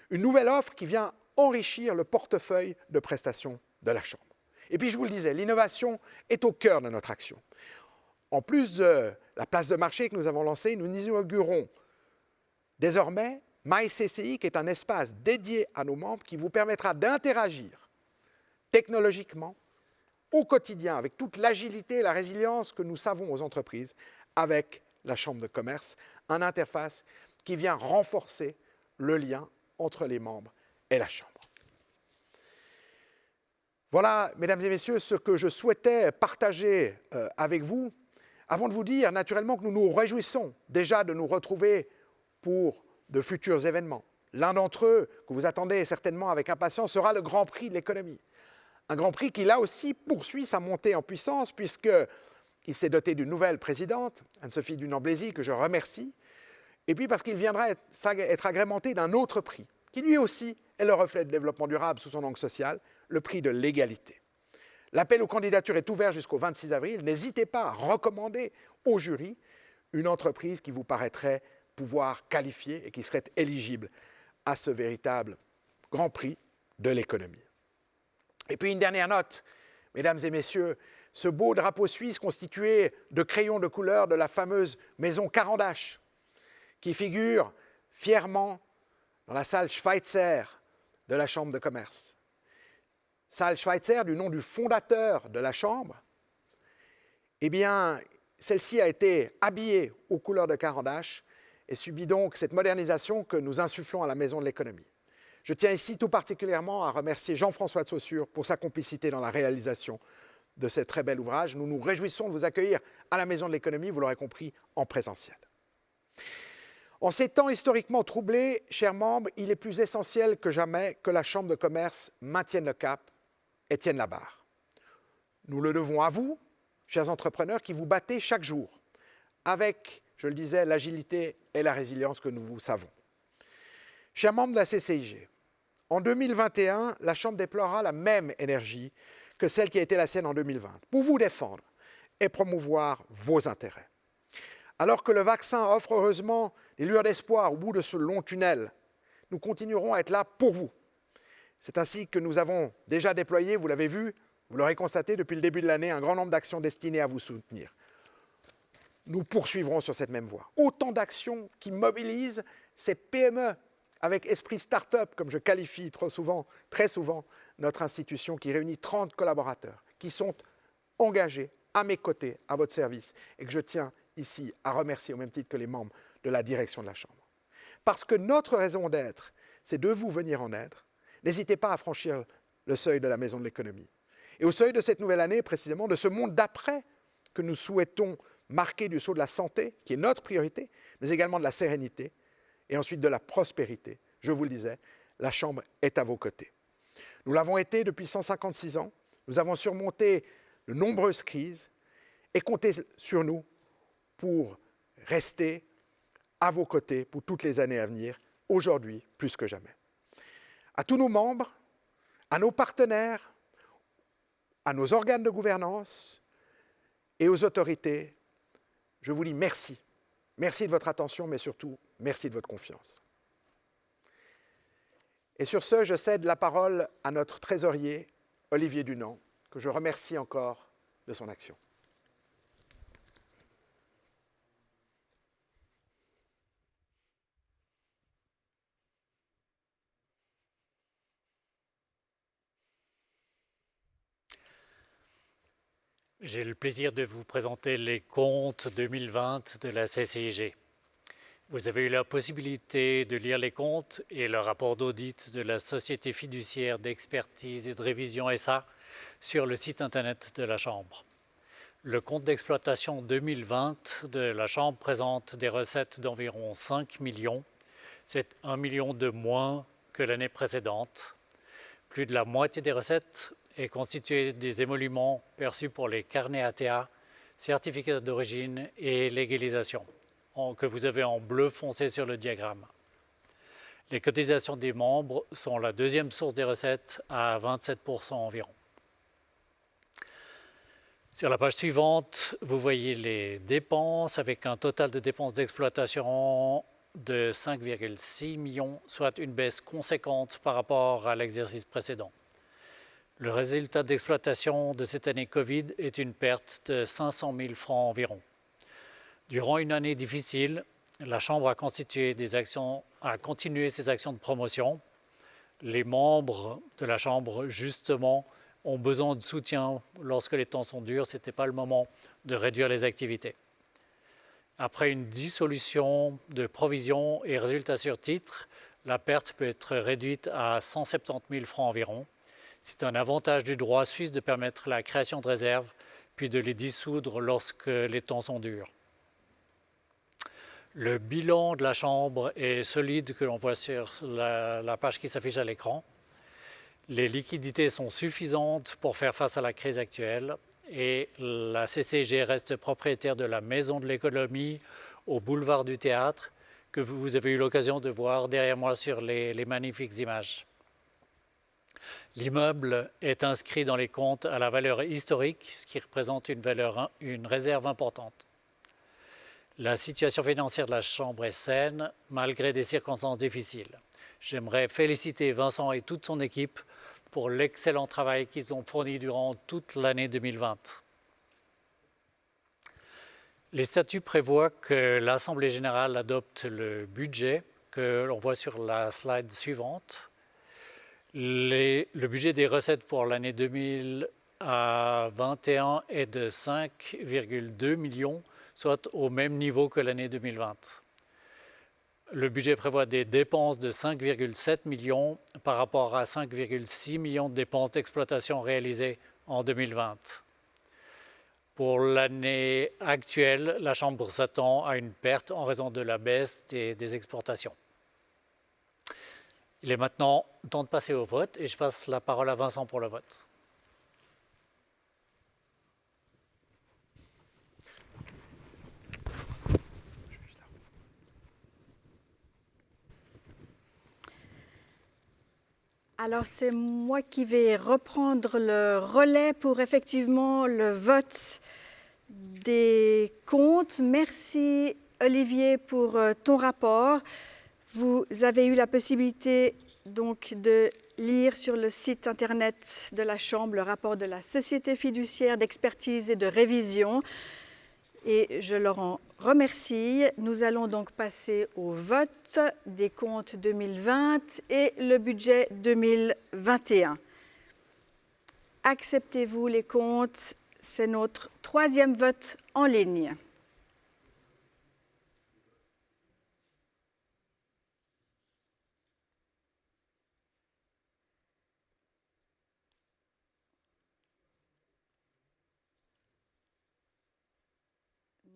Une nouvelle offre qui vient enrichir le portefeuille de prestations de la Chambre. Et puis, je vous le disais, l'innovation est au cœur de notre action. En plus de la place de marché que nous avons lancée, nous inaugurons désormais MyCCI, qui est un espace dédié à nos membres qui vous permettra d'interagir technologiquement au quotidien avec toute l'agilité et la résilience que nous savons aux entreprises avec la Chambre de commerce, une interface qui vient renforcer le lien entre les membres et la Chambre. Voilà, mesdames et messieurs, ce que je souhaitais partager avec vous, avant de vous dire naturellement que nous nous réjouissons déjà de nous retrouver pour de futurs événements. L'un d'entre eux, que vous attendez certainement avec impatience, sera le Grand Prix de l'économie. Un Grand Prix qui, là aussi, poursuit sa montée en puissance, puisqu'il s'est doté d'une nouvelle présidente, Anne-Sophie Dunant-Blaisy, que je remercie, et puis parce qu'il viendra être agrémenté d'un autre prix, qui lui aussi est le reflet de développement durable sous son angle social, le prix de l'égalité. L'appel aux candidatures est ouvert jusqu'au 26 avril. N'hésitez pas à recommander au jury une entreprise qui vous paraîtrait pouvoir qualifier et qui serait éligible à ce véritable Grand Prix de l'économie. Et puis une dernière note, Mesdames et messieurs, ce beau drapeau suisse constitué de crayons de couleur de la fameuse maison Carandache, qui figure fièrement dans la salle Schweitzer de la Chambre de commerce. Salle Schweitzer, du nom du fondateur de la Chambre, eh bien, celle-ci a été habillée aux couleurs de Carandache et subit donc cette modernisation que nous insufflons à la Maison de l'économie. Je tiens ici tout particulièrement à remercier Jean-François de Saussure pour sa complicité dans la réalisation de ce très bel ouvrage. Nous nous réjouissons de vous accueillir à la Maison de l'économie, vous l'aurez compris, en présentiel. En ces temps historiquement troublés, chers membres, il est plus essentiel que jamais que la Chambre de commerce maintienne le cap et tienne la barre. Nous le devons à vous, chers entrepreneurs, qui vous battez chaque jour avec, je le disais, l'agilité et la résilience que nous vous savons. Chers membres de la CCIG, en 2021, la Chambre déploiera la même énergie que celle qui a été la sienne en 2020 pour vous défendre et promouvoir vos intérêts. Alors que le vaccin offre heureusement des lueurs d'espoir au bout de ce long tunnel, nous continuerons à être là pour vous. C'est ainsi que nous avons déjà déployé, vous l'avez vu, vous l'aurez constaté depuis le début de l'année, un grand nombre d'actions destinées à vous soutenir. Nous poursuivrons sur cette même voie. Autant d'actions qui mobilisent cette PME avec esprit start-up, comme je qualifie très souvent, notre institution qui réunit 30 collaborateurs qui sont engagés à mes côtés, à votre service, et que je tiens ici à remercier au même titre que les membres de la direction de la Chambre. Parce que notre raison d'être, c'est de vous venir en aide. N'hésitez pas à franchir le seuil de la Maison de l'économie. Et au seuil de cette nouvelle année, précisément, de ce monde d'après que nous souhaitons marquer du sceau de la santé, qui est notre priorité, mais également de la sérénité, et ensuite de la prospérité. Je vous le disais, la Chambre est à vos côtés. Nous l'avons été depuis 156 ans. Nous avons surmonté de nombreuses crises et comptez sur nous pour rester à vos côtés pour toutes les années à venir, aujourd'hui plus que jamais. À tous nos membres, à nos partenaires, à nos organes de gouvernance et aux autorités, je vous dis merci. Merci de votre attention, mais surtout, merci de votre confiance. Et sur ce, je cède la parole à notre trésorier, Olivier Dunant, que je remercie encore de son action. J'ai le plaisir de vous présenter les comptes 2020 de la CCIG. Vous avez eu la possibilité de lire les comptes et le rapport d'audit de la Société fiduciaire d'expertise et de révision SA sur le site Internet de la Chambre. Le compte d'exploitation 2020 de la Chambre présente des recettes d'environ 5 millions. C'est 1 million de moins que l'année précédente. Plus de la moitié des recettes est constituée des émoluments perçus pour les carnets ATA, certificats d'origine et légalisation, que vous avez en bleu foncé sur le diagramme. Les cotisations des membres sont la deuxième source des recettes à 27% environ. Sur la page suivante, vous voyez les dépenses avec un total de dépenses d'exploitation de 5,6 millions, soit une baisse conséquente par rapport à l'exercice précédent. Le résultat d'exploitation de cette année Covid est une perte de 500 000 francs environ. Durant une année difficile, la Chambre a continué ses actions de promotion. Les membres de la Chambre, justement, ont besoin de soutien lorsque les temps sont durs. Ce n'était pas le moment de réduire les activités. Après une dissolution de provisions et résultats sur titre, la perte peut être réduite à 170 000 francs environ. C'est un avantage du droit suisse de permettre la création de réserves, puis de les dissoudre lorsque les temps sont durs. Le bilan de la Chambre est solide, que l'on voit sur la page qui s'affiche à l'écran. Les liquidités sont suffisantes pour faire face à la crise actuelle et la CCIG reste propriétaire de la Maison de l'économie au boulevard du Théâtre, que vous avez eu l'occasion de voir derrière moi sur les magnifiques images. L'immeuble est inscrit dans les comptes à la valeur historique, ce qui représente une réserve importante. La situation financière de la Chambre est saine, malgré des circonstances difficiles. J'aimerais féliciter Vincent et toute son équipe pour l'excellent travail qu'ils ont fourni durant toute l'année 2020. Les statuts prévoient que l'Assemblée générale adopte le budget que l'on voit sur la slide suivante. Le budget des recettes pour l'année 2021 est de 5,2 millions, soit au même niveau que l'année 2020. Le budget prévoit des dépenses de 5,7 millions par rapport à 5,6 millions de dépenses d'exploitation réalisées en 2020. Pour l'année actuelle, la Chambre s'attend à une perte en raison de la baisse des exportations. Il est maintenant temps de passer au vote et je passe la parole à Vincent pour le vote. Alors c'est moi qui vais reprendre le relais pour effectivement le vote des comptes. Merci Olivier pour ton rapport. Vous avez eu la possibilité donc de lire sur le site internet de la Chambre le rapport de la Société fiduciaire d'expertise et de révision. Et je leur en remercie. Nous allons donc passer au vote des comptes 2020 et le budget 2021. Acceptez-vous les comptes? C'est notre troisième vote en ligne.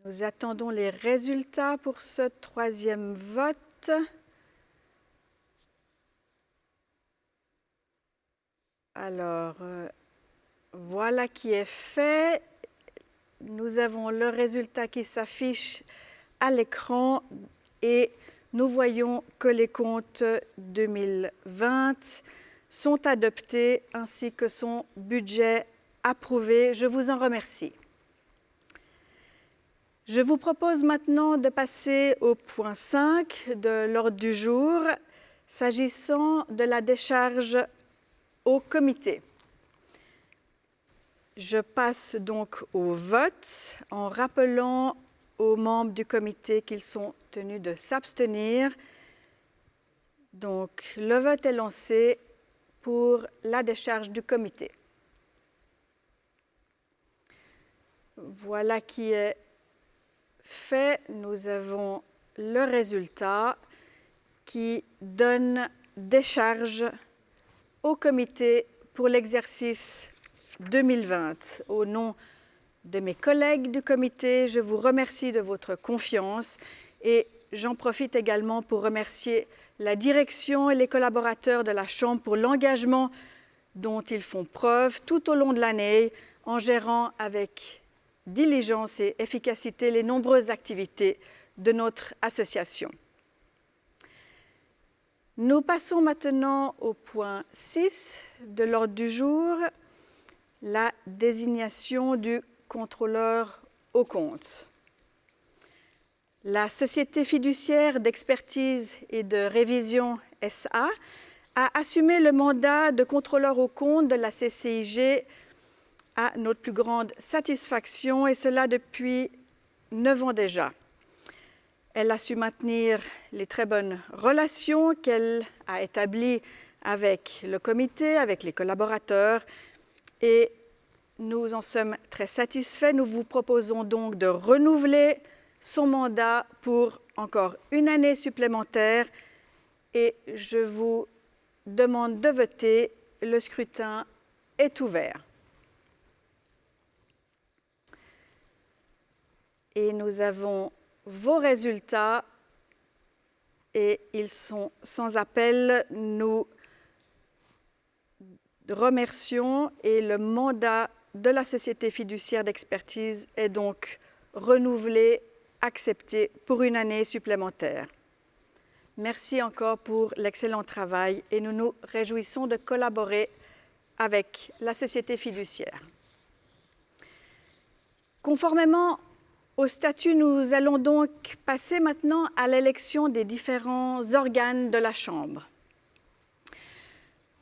Nous attendons les résultats pour ce troisième vote. Alors, voilà qui est fait. Nous avons le résultat qui s'affiche à l'écran et nous voyons que les comptes 2020 sont adoptés ainsi que son budget approuvé. Je vous en remercie. Je vous propose maintenant de passer au point 5 de l'ordre du jour, s'agissant de la décharge au comité. Je passe donc au vote en rappelant aux membres du comité qu'ils sont tenus de s'abstenir. Donc, le vote est lancé pour la décharge du comité. Voilà qui est fait. Nous avons le résultat qui donne décharge au comité pour l'exercice 2020. Au nom de mes collègues du comité, je vous remercie de votre confiance et j'en profite également pour remercier la direction et les collaborateurs de la Chambre pour l'engagement dont ils font preuve tout au long de l'année en gérant avec diligence et efficacité les nombreuses activités de notre association. Nous passons maintenant au point 6 de l'ordre du jour, la désignation du contrôleur aux comptes. La Société fiduciaire d'expertise et de révision SA a assumé le mandat de contrôleur aux comptes de la CCIG à notre plus grande satisfaction, et cela depuis 9 ans déjà. Elle a su maintenir les très bonnes relations qu'elle a établies avec le comité, avec les collaborateurs, et nous en sommes très satisfaits. Nous vous proposons donc de renouveler son mandat pour encore une année supplémentaire et je vous demande de voter. Le scrutin est ouvert. Et nous avons vos résultats et ils sont sans appel. Nous remercions et le mandat de la Société fiduciaire d'expertise est donc renouvelé, accepté pour une année supplémentaire. Merci encore pour l'excellent travail et nous nous réjouissons de collaborer avec la Société fiduciaire. Conformément au statut, nous allons donc passer maintenant à l'élection des différents organes de la Chambre.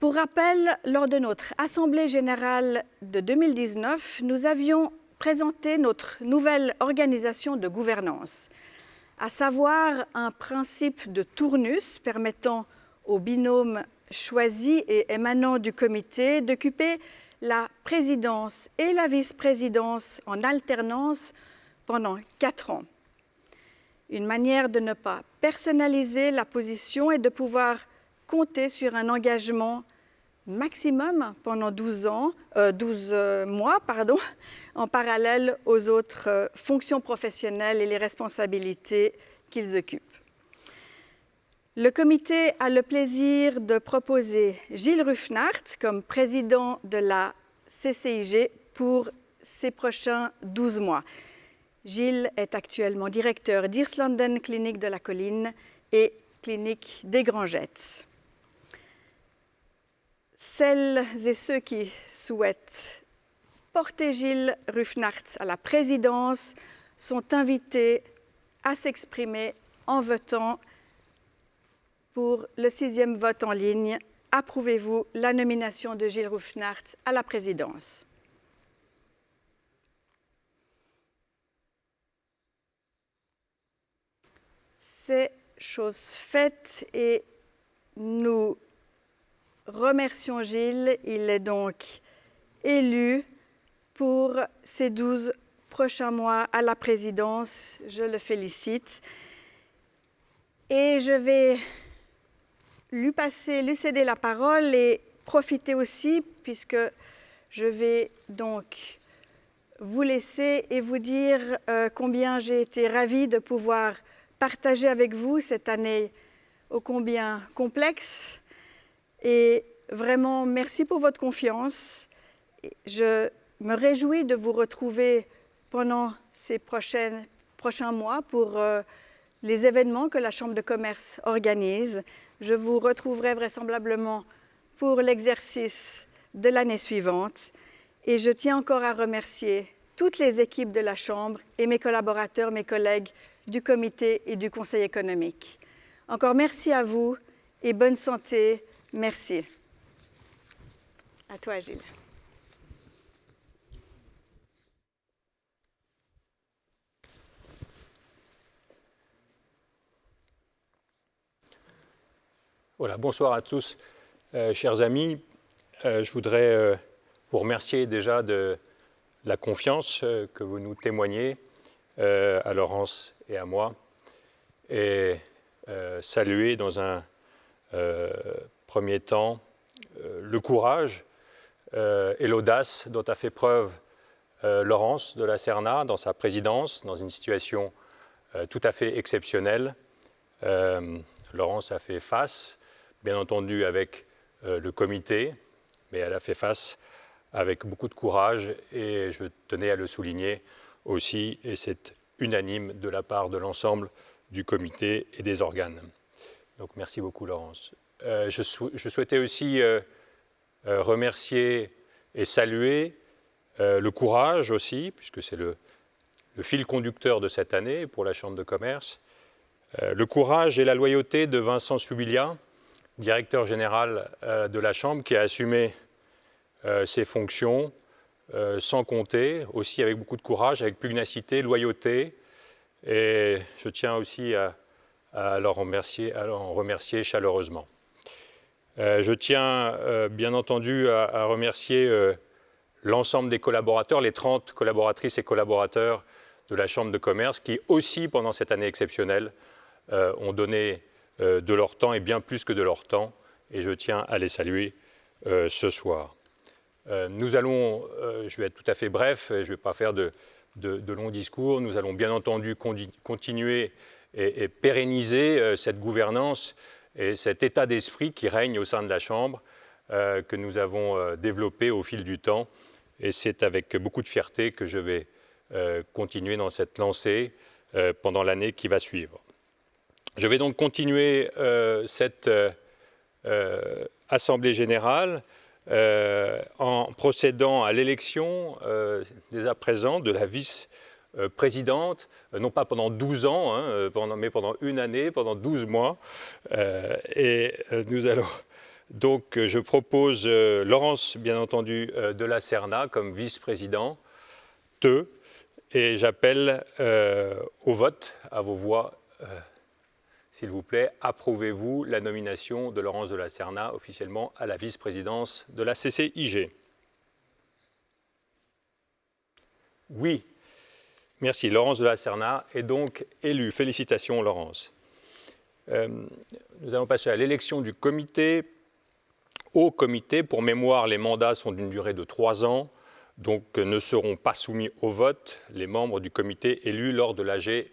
Pour rappel, lors de notre Assemblée générale de 2019, nous avions présenté notre nouvelle organisation de gouvernance, à savoir un principe de tournus permettant aux binômes choisis et émanant du comité d'occuper la présidence et la vice-présidence en alternance pendant 4 ans. Une manière de ne pas personnaliser la position et de pouvoir compter sur un engagement maximum pendant 12 mois, en parallèle aux autres fonctions professionnelles et les responsabilités qu'ils occupent. Le comité a le plaisir de proposer Gilles Ruffnaert comme président de la CCIG pour ces prochains 12 mois. Gilles est actuellement directeur d'Irslanden Clinique de la Colline et Clinique des Grangettes. Celles et ceux qui souhaitent porter Gilles Ruffnaert à la présidence sont invités à s'exprimer en votant pour le 6e vote en ligne. Approuvez-vous la nomination de Gilles Ruffnaert à la présidence? C'est chose faite et nous remercions Gilles. Il est donc élu pour ces 12 prochains mois à la présidence. Je le félicite. Et je vais lui céder la parole et profiter aussi, puisque je vais donc vous laisser et vous dire combien j'ai été ravie de pouvoir partager avec vous cette année ô combien complexe. Et vraiment, merci pour votre confiance. Je me réjouis de vous retrouver pendant ces prochains mois pour les événements que la Chambre de commerce organise. Je vous retrouverai vraisemblablement pour l'exercice de l'année suivante. Et je tiens encore à remercier toutes les équipes de la Chambre et mes collaborateurs, mes collègues du comité et du Conseil économique. Encore merci à vous et bonne santé. Merci. À toi, Gilles. Voilà, bonsoir à tous, chers amis. Je voudrais vous remercier déjà de la confiance que vous nous témoignez à Laurence et à moi, et saluer dans un premier temps le courage et l'audace dont a fait preuve Laurence de la Serna dans sa présidence, dans une situation tout à fait exceptionnelle. Laurence a fait face, bien entendu avec le comité, mais elle a fait face avec beaucoup de courage, et je tenais à le souligner aussi, et c'est unanime de la part de l'ensemble du comité et des organes. Donc merci beaucoup, Laurence. Je souhaitais aussi remercier et saluer le courage aussi, puisque c'est le fil conducteur de cette année pour la Chambre de commerce, le courage et la loyauté de Vincent Soubilia, directeur général de la Chambre, qui a assumé ses fonctions sans compter, aussi avec beaucoup de courage, avec pugnacité, loyauté. Et je tiens aussi à en remercier chaleureusement. Je tiens bien entendu à remercier l'ensemble des collaborateurs, les 30 collaboratrices et collaborateurs de la Chambre de commerce, qui aussi, pendant cette année exceptionnelle, ont donné de leur temps, et bien plus que de leur temps, et je tiens à les saluer ce soir. Nous allons, je vais être tout à fait bref, je ne vais pas faire de longs discours, nous allons bien entendu continuer et pérenniser cette gouvernance et cet état d'esprit qui règne au sein de la Chambre, que nous avons développé au fil du temps, et c'est avec beaucoup de fierté que je vais continuer dans cette lancée pendant l'année qui va suivre. Je vais donc continuer cette Assemblée générale en procédant à l'élection dès à présent de la vice-présidente, non pas pendant 12 ans, mais pendant une année, pendant 12 mois. Et nous allons Donc je propose Laurence, bien entendu, de la Serna comme vice-président, et j'appelle au vote, à vos voix, s'il vous plaît, approuvez-vous la nomination de Laurence de la Serna officiellement à la vice-présidence de la CCIG? Oui. Merci. Laurence de la Serna est donc élue. Félicitations, Laurence. Nous allons passer à l'élection du comité. Au comité, pour mémoire, les mandats sont d'une durée de 3 ans, donc ne seront pas soumis au vote les membres du comité élus lors de l'AG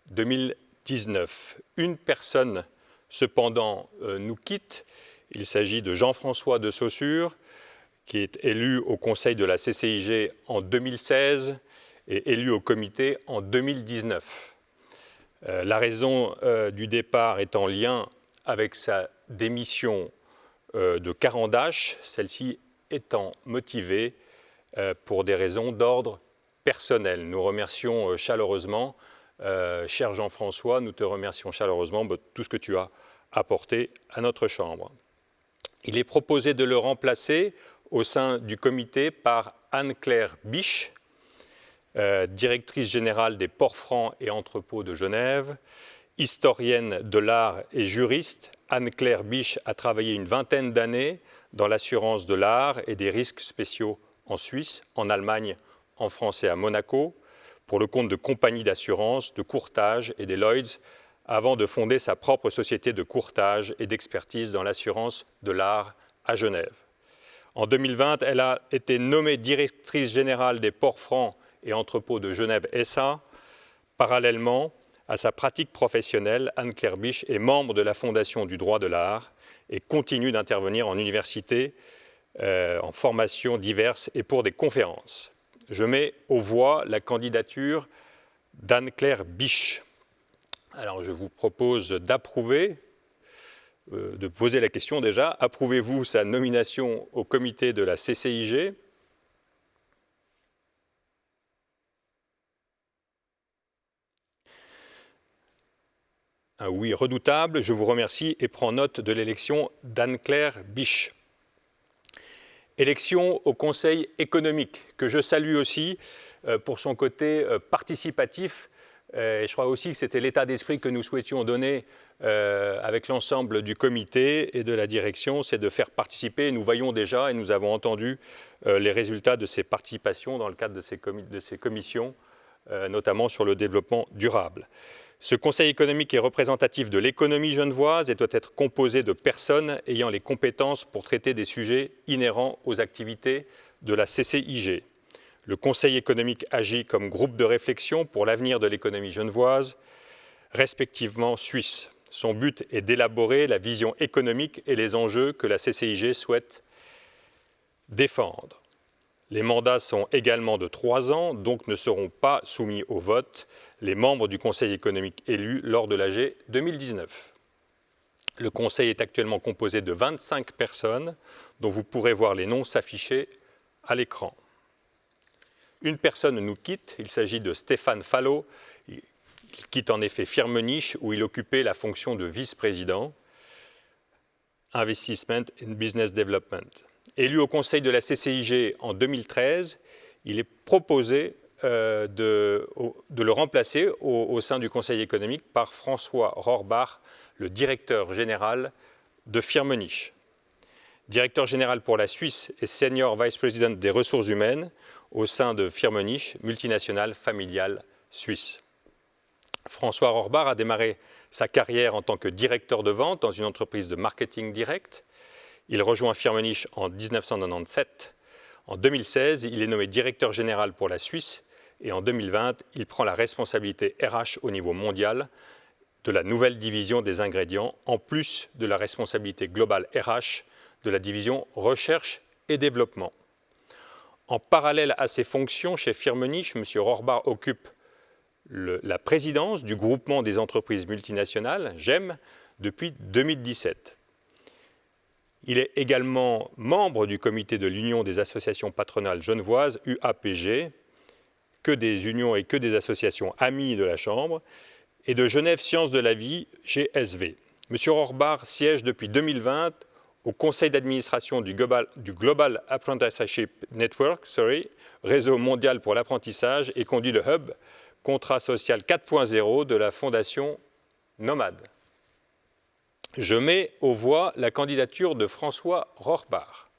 2019. Une personne, cependant, nous quitte. Il s'agit de Jean-François de Saussure, qui est élu au conseil de la CCIG en 2016 et élu au comité en 2019. La raison du départ est en lien avec sa démission de Carandache, celle-ci étant motivée pour des raisons d'ordre personnel. Nous remercions chaleureusement, cher Jean-François, nous te remercions chaleureusement de tout ce que tu as apporté à notre Chambre. Il est proposé de le remplacer au sein du comité par Anne-Claire Biche, directrice générale des Ports Francs et Entrepôts de Genève, historienne de l'art et juriste. Anne-Claire Biche a travaillé une vingtaine d'années dans l'assurance de l'art et des risques spéciaux en Suisse, en Allemagne, en France et à Monaco, pour le compte de compagnies d'assurance, de courtage et des Lloyds, avant de fonder sa propre société de courtage et d'expertise dans l'assurance de l'art à Genève. En 2020, elle a été nommée directrice générale des Ports Francs et Entrepôts de Genève SA. Parallèlement à sa pratique professionnelle, Anne-Claire Biche est membre de la Fondation du droit de l'art et continue d'intervenir en université, en formations diverses et pour des conférences. Je mets aux voix la candidature d'Anne-Claire Biche. Alors je vous propose d'approuver, de poser la question déjà, approuvez-vous sa nomination au comité de la CCIG ? Un oui redoutable, je vous remercie et prends note de l'élection d'Anne-Claire Biche. Élection au Conseil économique, que je salue aussi pour son côté participatif. Et je crois aussi que c'était l'état d'esprit que nous souhaitions donner avec l'ensemble du comité et de la direction, c'est de faire participer. Nous voyons déjà, et nous avons entendu les résultats de ces participations dans le cadre de ces commissions, notamment sur le développement durable. Ce Conseil économique est représentatif de l'économie genevoise et doit être composé de personnes ayant les compétences pour traiter des sujets inhérents aux activités de la CCIG. Le Conseil économique agit comme groupe de réflexion pour l'avenir de l'économie genevoise, respectivement suisse. Son but est d'élaborer la vision économique et les enjeux que la CCIG souhaite défendre. Les mandats sont également de 3 ans, donc ne seront pas soumis au vote les membres du Conseil économique élus lors de l'AG 2019. Le Conseil est actuellement composé de 25 personnes, dont vous pourrez voir les noms s'afficher à l'écran. Une personne nous quitte, il s'agit de Stéphane Fallot. Il quitte en effet Firmenich, où il occupait la fonction de vice-président, Investment and Business Development. Élu au Conseil de la CCIG en 2013, il est proposé de le remplacer au sein du Conseil économique par François Rohrbach, le directeur général de Firmenich. Directeur général pour la Suisse et senior vice-président des ressources humaines au sein de Firmenich, multinationale familiale suisse. François Rohrbach a démarré sa carrière en tant que directeur de vente dans une entreprise de marketing direct. Il rejoint Firmenich en 1997. En 2016, il est nommé directeur général pour la Suisse et en 2020, il prend la responsabilité RH au niveau mondial de la nouvelle division des ingrédients, en plus de la responsabilité globale RH de la division recherche et développement. En parallèle à ses fonctions chez Firmenich, M. Rohrbach occupe la présidence du groupement des entreprises multinationales, GEM, depuis 2017. Il est également membre du comité de l'Union des associations patronales genevoises, UAPG, que des unions et que des associations amies de la Chambre, et de Genève Sciences de la Vie, GSV. M. Rohrbach siège depuis 2020 au conseil d'administration du Global Apprenticeship Network, réseau mondial pour l'apprentissage, et conduit le hub Contrat social 4.0 de la Fondation Nomade. Je mets aux voix la candidature de François Rohrbach.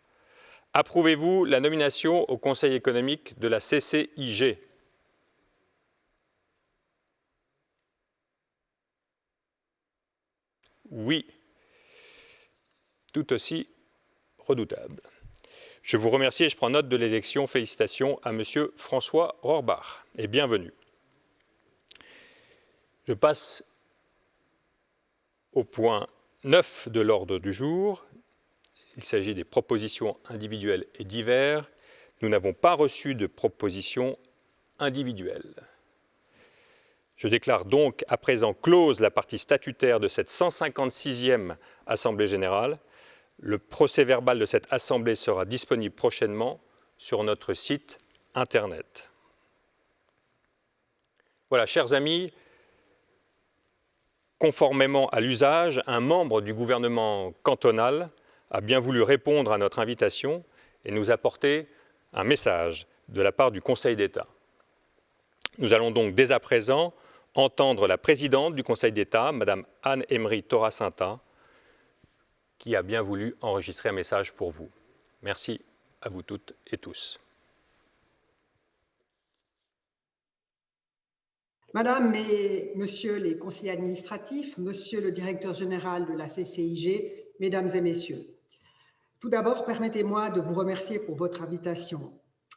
Approuvez-vous la nomination au Conseil économique de la CCIG? Oui. Tout aussi redoutable. Je vous remercie et je prends note de l'élection. Félicitations à M. François Rohrbach et bienvenue. Je passe au point 9 de l'ordre du jour. Il s'agit des propositions individuelles et diverses. Nous n'avons pas reçu de propositions individuelles. Je déclare donc à présent close la partie statutaire de cette 156e Assemblée générale. Le procès-verbal de cette Assemblée sera disponible prochainement sur notre site Internet. Voilà, chers amis, conformément à l'usage, un membre du gouvernement cantonal a bien voulu répondre à notre invitation et nous apporter un message de la part du Conseil d'État. Nous allons donc dès à présent entendre la présidente du Conseil d'État, Mme Anne-Emery Toracinta, qui a bien voulu enregistrer un message pour vous. Merci à vous toutes et tous. Madame et Monsieur les conseillers administratifs, Monsieur le directeur général de la CCIG, Mesdames et Messieurs, tout d'abord, permettez-moi de vous remercier pour votre invitation.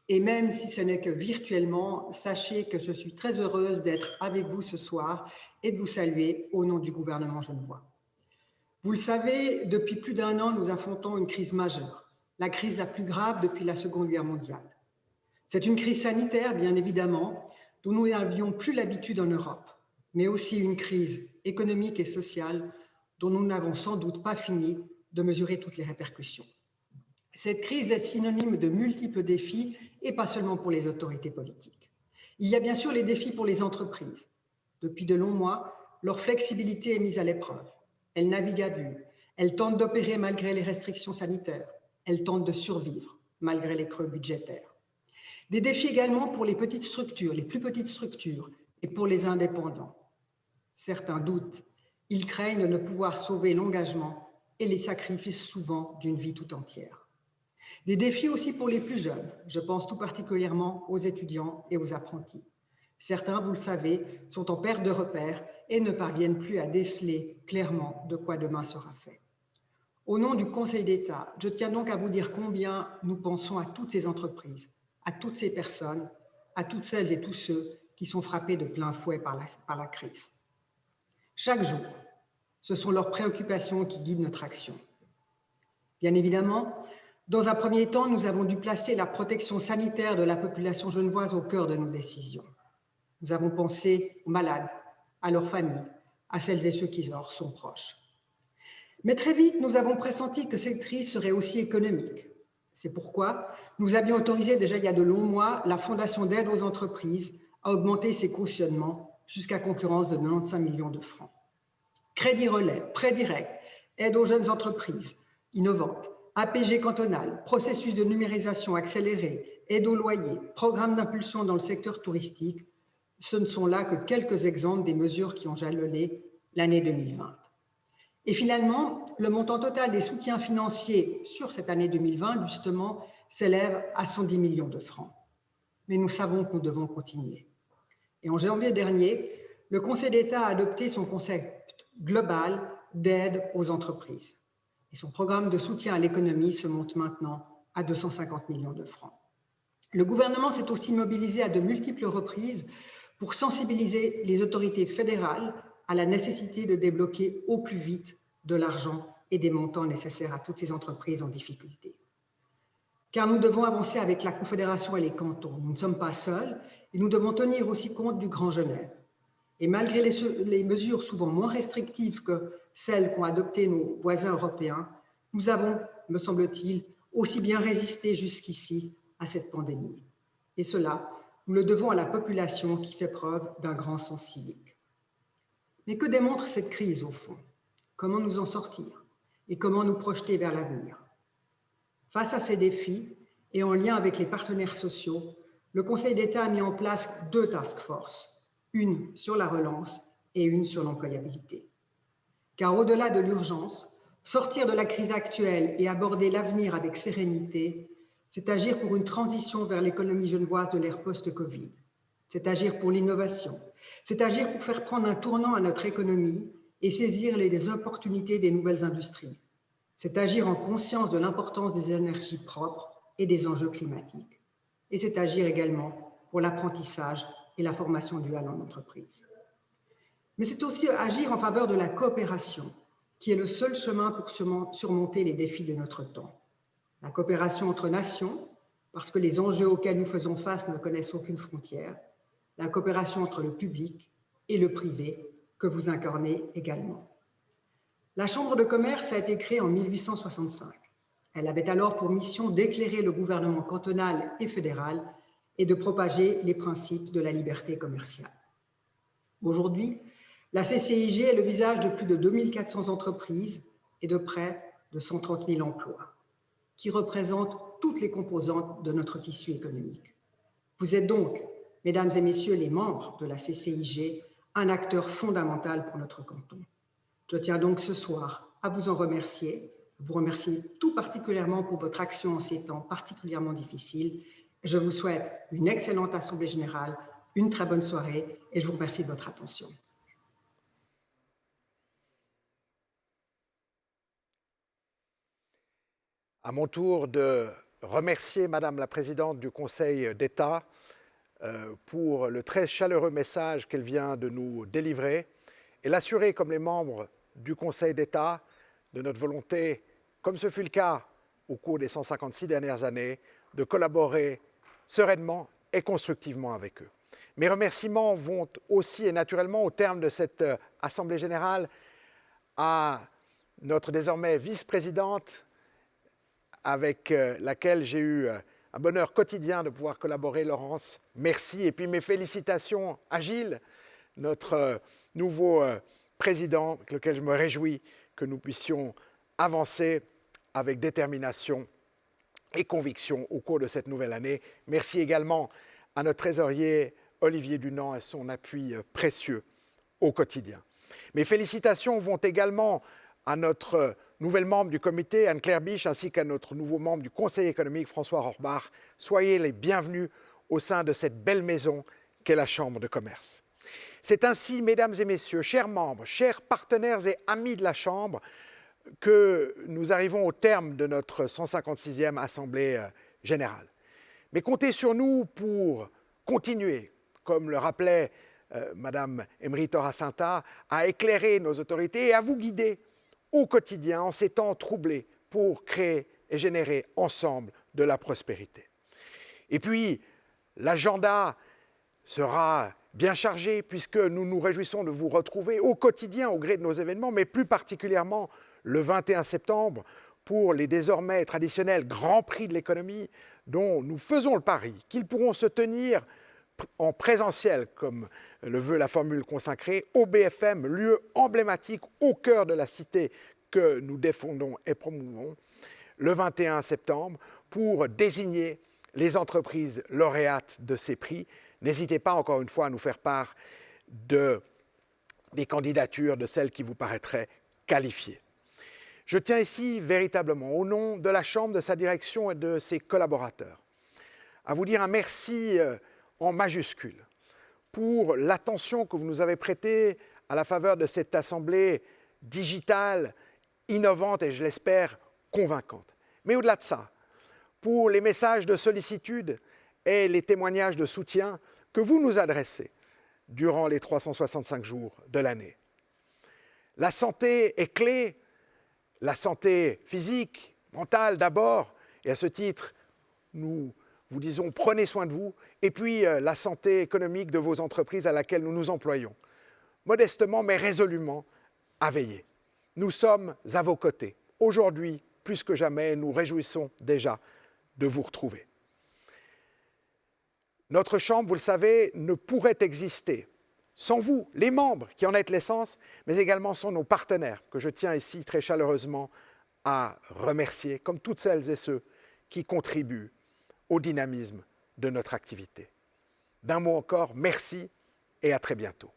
Et même si ce n'est que virtuellement, sachez que je suis très heureuse d'être avec vous ce soir et de vous saluer au nom du gouvernement genevois. Vous le savez, depuis plus d'1 an, nous affrontons une crise majeure, la crise la plus grave depuis la Seconde Guerre mondiale. C'est une crise sanitaire, bien évidemment, dont nous n'avions plus l'habitude en Europe, mais aussi une crise économique et sociale dont nous n'avons sans doute pas fini de mesurer toutes les répercussions. Cette crise est synonyme de multiples défis et pas seulement pour les autorités politiques. Il y a bien sûr les défis pour les entreprises. Depuis de longs mois, leur flexibilité est mise à l'épreuve. Elles naviguent à vue, elles tentent d'opérer malgré les restrictions sanitaires, elles tentent de survivre malgré les creux budgétaires. Des défis également pour les petites structures, les plus petites structures et pour les indépendants. Certains doutent, ils craignent de ne pouvoir sauver l'engagement et les sacrifices souvent d'une vie tout entière. Des défis aussi pour les plus jeunes, je pense tout particulièrement aux étudiants et aux apprentis. Certains, vous le savez, sont en perte de repères et ne parviennent plus à déceler clairement de quoi demain sera fait. Au nom du Conseil d'État, je tiens donc à vous dire combien nous pensons à toutes ces entreprises, à toutes ces personnes, à toutes celles et tous ceux qui sont frappés de plein fouet par la crise. Chaque jour, ce sont leurs préoccupations qui guident notre action. Bien évidemment, dans un premier temps, nous avons dû placer la protection sanitaire de la population genevoise au cœur de nos décisions. Nous avons pensé aux malades, à leurs familles, à celles et ceux qui leur sont proches. Mais très vite, nous avons pressenti que cette crise serait aussi économique. C'est pourquoi nous avions autorisé déjà il y a de longs mois la Fondation d'aide aux entreprises à augmenter ses cautionnements jusqu'à concurrence de 95 millions de francs. Crédit relais, prêt direct, aide aux jeunes entreprises innovantes, APG cantonal, processus de numérisation accéléré, aide au loyer, programme d'impulsion dans le secteur touristique, ce ne sont là que quelques exemples des mesures qui ont jalonné l'année 2020. Et finalement, le montant total des soutiens financiers sur cette année 2020, justement, s'élève à 110 millions de francs. Mais nous savons que nous devons continuer. Et en janvier dernier, le Conseil d'État a adopté son concept global d'aide aux entreprises. Et son programme de soutien à l'économie se monte maintenant à 250 millions de francs. Le gouvernement s'est aussi mobilisé à de multiples reprises pour sensibiliser les autorités fédérales à la nécessité de débloquer au plus vite de l'argent et des montants nécessaires à toutes ces entreprises en difficulté. Car nous devons avancer avec la Confédération et les cantons. Nous ne sommes pas seuls et nous devons tenir aussi compte du Grand Genève. Et malgré les mesures souvent moins restrictives que celles qu'ont adoptées nos voisins européens, nous avons, me semble-t-il, aussi bien résisté jusqu'ici à cette pandémie. Et cela, nous le devons à la population qui fait preuve d'un grand sens civique. Mais que démontre cette crise au fond? Comment nous en sortir? et comment nous projeter vers l'avenir. Face à ces défis, et en lien avec les partenaires sociaux, le Conseil d'État a mis en place 2 task forces, une sur la relance et une sur l'employabilité. Car au-delà de l'urgence, sortir de la crise actuelle et aborder l'avenir avec sérénité, c'est agir pour une transition vers l'économie genevoise de l'ère post-Covid. C'est agir pour l'innovation. C'est agir pour faire prendre un tournant à notre économie et saisir les opportunités des nouvelles industries. C'est agir en conscience de l'importance des énergies propres et des enjeux climatiques. Et c'est agir également pour l'apprentissage et la formation duale en entreprise. Mais c'est aussi agir en faveur de la coopération, qui est le seul chemin pour surmonter les défis de notre temps. La coopération entre nations, parce que les enjeux auxquels nous faisons face ne connaissent aucune frontière. La coopération entre le public et le privé, que vous incarnez également. La Chambre de commerce a été créée en 1865. Elle avait alors pour mission d'éclairer le gouvernement cantonal et fédéral et de propager les principes de la liberté commerciale. Aujourd'hui, la CCIG est le visage de plus de 2400 entreprises et de près de 130 000 emplois, qui représentent toutes les composantes de notre tissu économique. Vous êtes donc, mesdames et messieurs les membres de la CCIG, un acteur fondamental pour notre canton. Je tiens donc ce soir à vous en remercier, vous remercier tout particulièrement pour votre action en ces temps particulièrement difficiles. Je vous souhaite une excellente Assemblée générale, une très bonne soirée et je vous remercie de votre attention. À mon tour de remercier Madame la Présidente du Conseil d'État pour le très chaleureux message qu'elle vient de nous délivrer et l'assurer comme les membres du Conseil d'État de notre volonté, comme ce fut le cas au cours des 156 dernières années, de collaborer sereinement et constructivement avec eux. Mes remerciements vont aussi et naturellement au terme de cette Assemblée générale à notre désormais vice-présidente avec laquelle j'ai eu un bonheur quotidien de pouvoir collaborer, Laurence. Merci. Et puis mes félicitations à Gilles, notre nouveau président, avec lequel je me réjouis que nous puissions avancer avec détermination et conviction au cours de cette nouvelle année. Merci également à notre trésorier Olivier Dunant et son appui précieux au quotidien. Mes félicitations vont également à notre nouvelle membre du comité, Anne-Claire Biche, ainsi qu'à notre nouveau membre du Conseil économique, François Rohrbach. Soyez les bienvenus au sein de cette belle maison qu'est la Chambre de commerce. C'est ainsi, mesdames et messieurs, chers membres, chers partenaires et amis de la Chambre, que nous arrivons au terme de notre 156e Assemblée générale. Mais comptez sur nous pour continuer, comme le rappelait Madame Emery Toracinta, à éclairer nos autorités et à vous guider au quotidien en ces temps troublés pour créer et générer ensemble de la prospérité. Et puis, l'agenda sera bien chargé puisque nous nous réjouissons de vous retrouver au quotidien au gré de nos événements, mais plus particulièrement le 21 septembre pour les désormais traditionnels Grands Prix de l'économie dont nous faisons le pari qu'ils pourront se tenir en présentiel, comme le veut la formule consacrée, au BFM, lieu emblématique au cœur de la cité que nous défendons et promouvons, le 21 septembre, pour désigner les entreprises lauréates de ces prix. N'hésitez pas encore une fois à nous faire part des candidatures de celles qui vous paraîtraient qualifiées. Je tiens ici véritablement, au nom de la Chambre, de sa direction et de ses collaborateurs, à vous dire un merci en majuscule pour l'attention que vous nous avez prêtée à la faveur de cette assemblée digitale, innovante et, je l'espère, convaincante. Mais au-delà de ça, pour les messages de sollicitude et les témoignages de soutien que vous nous adressez durant les 365 jours de l'année. La santé est clé, la santé physique, mentale d'abord, et à ce titre, nous vous disons prenez soin de vous, et puis la santé économique de vos entreprises à laquelle nous nous employons. Modestement mais résolument à veiller. Nous sommes à vos côtés. Aujourd'hui, plus que jamais, nous réjouissons déjà de vous retrouver. Notre Chambre, vous le savez, ne pourrait exister sans vous, les membres qui en êtes l'essence, mais également sans nos partenaires, que je tiens ici très chaleureusement à remercier, comme toutes celles et ceux qui contribuent au dynamisme de notre activité. D'un mot encore, merci et à très bientôt.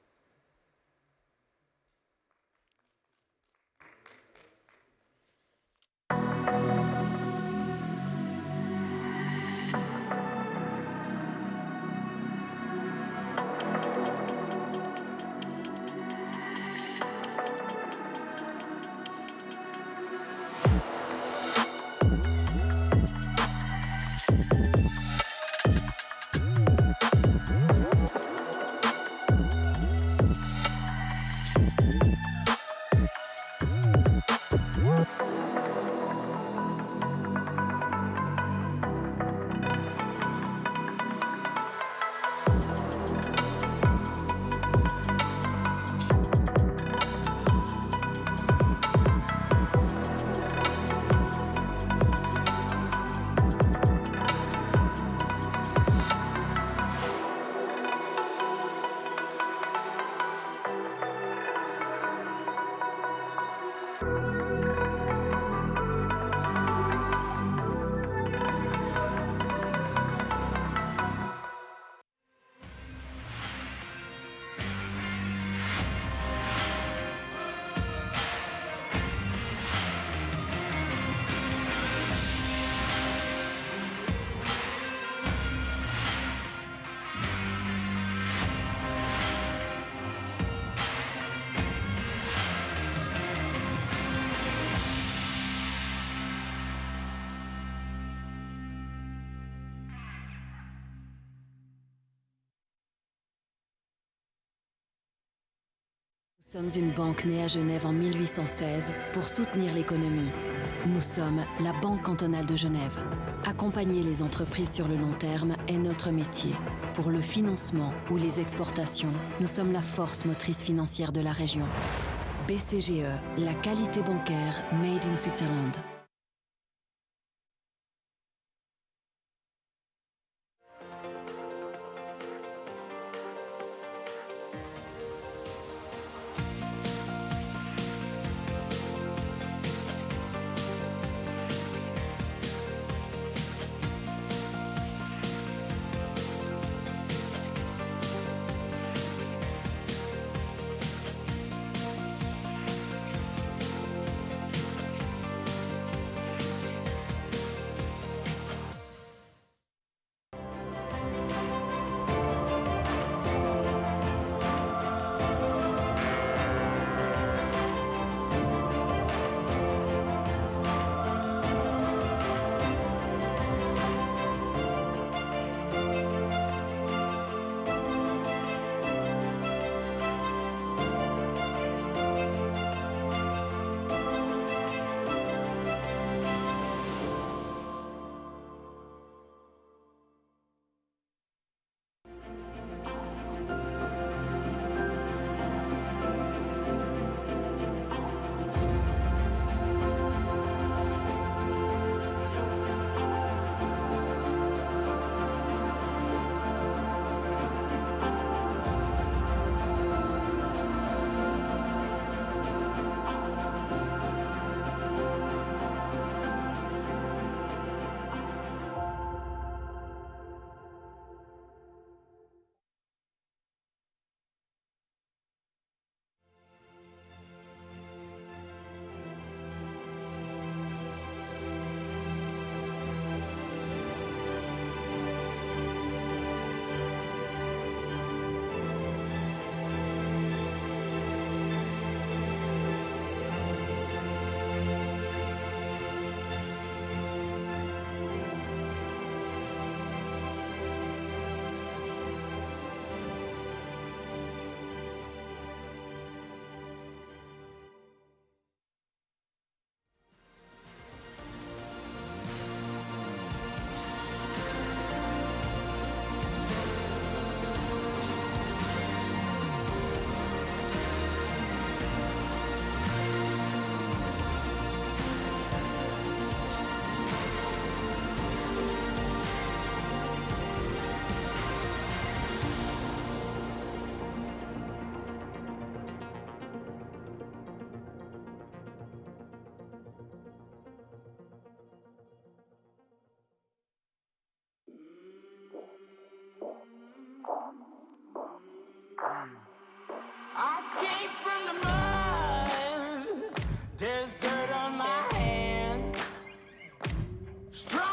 Nous sommes une banque née à Genève en 1816 pour soutenir l'économie. Nous sommes la Banque cantonale de Genève. Accompagner les entreprises sur le long terme est notre métier. Pour le financement ou les exportations, nous sommes la force motrice financière de la région. BCGE, la qualité bancaire made in Switzerland. blood on my hands. Strong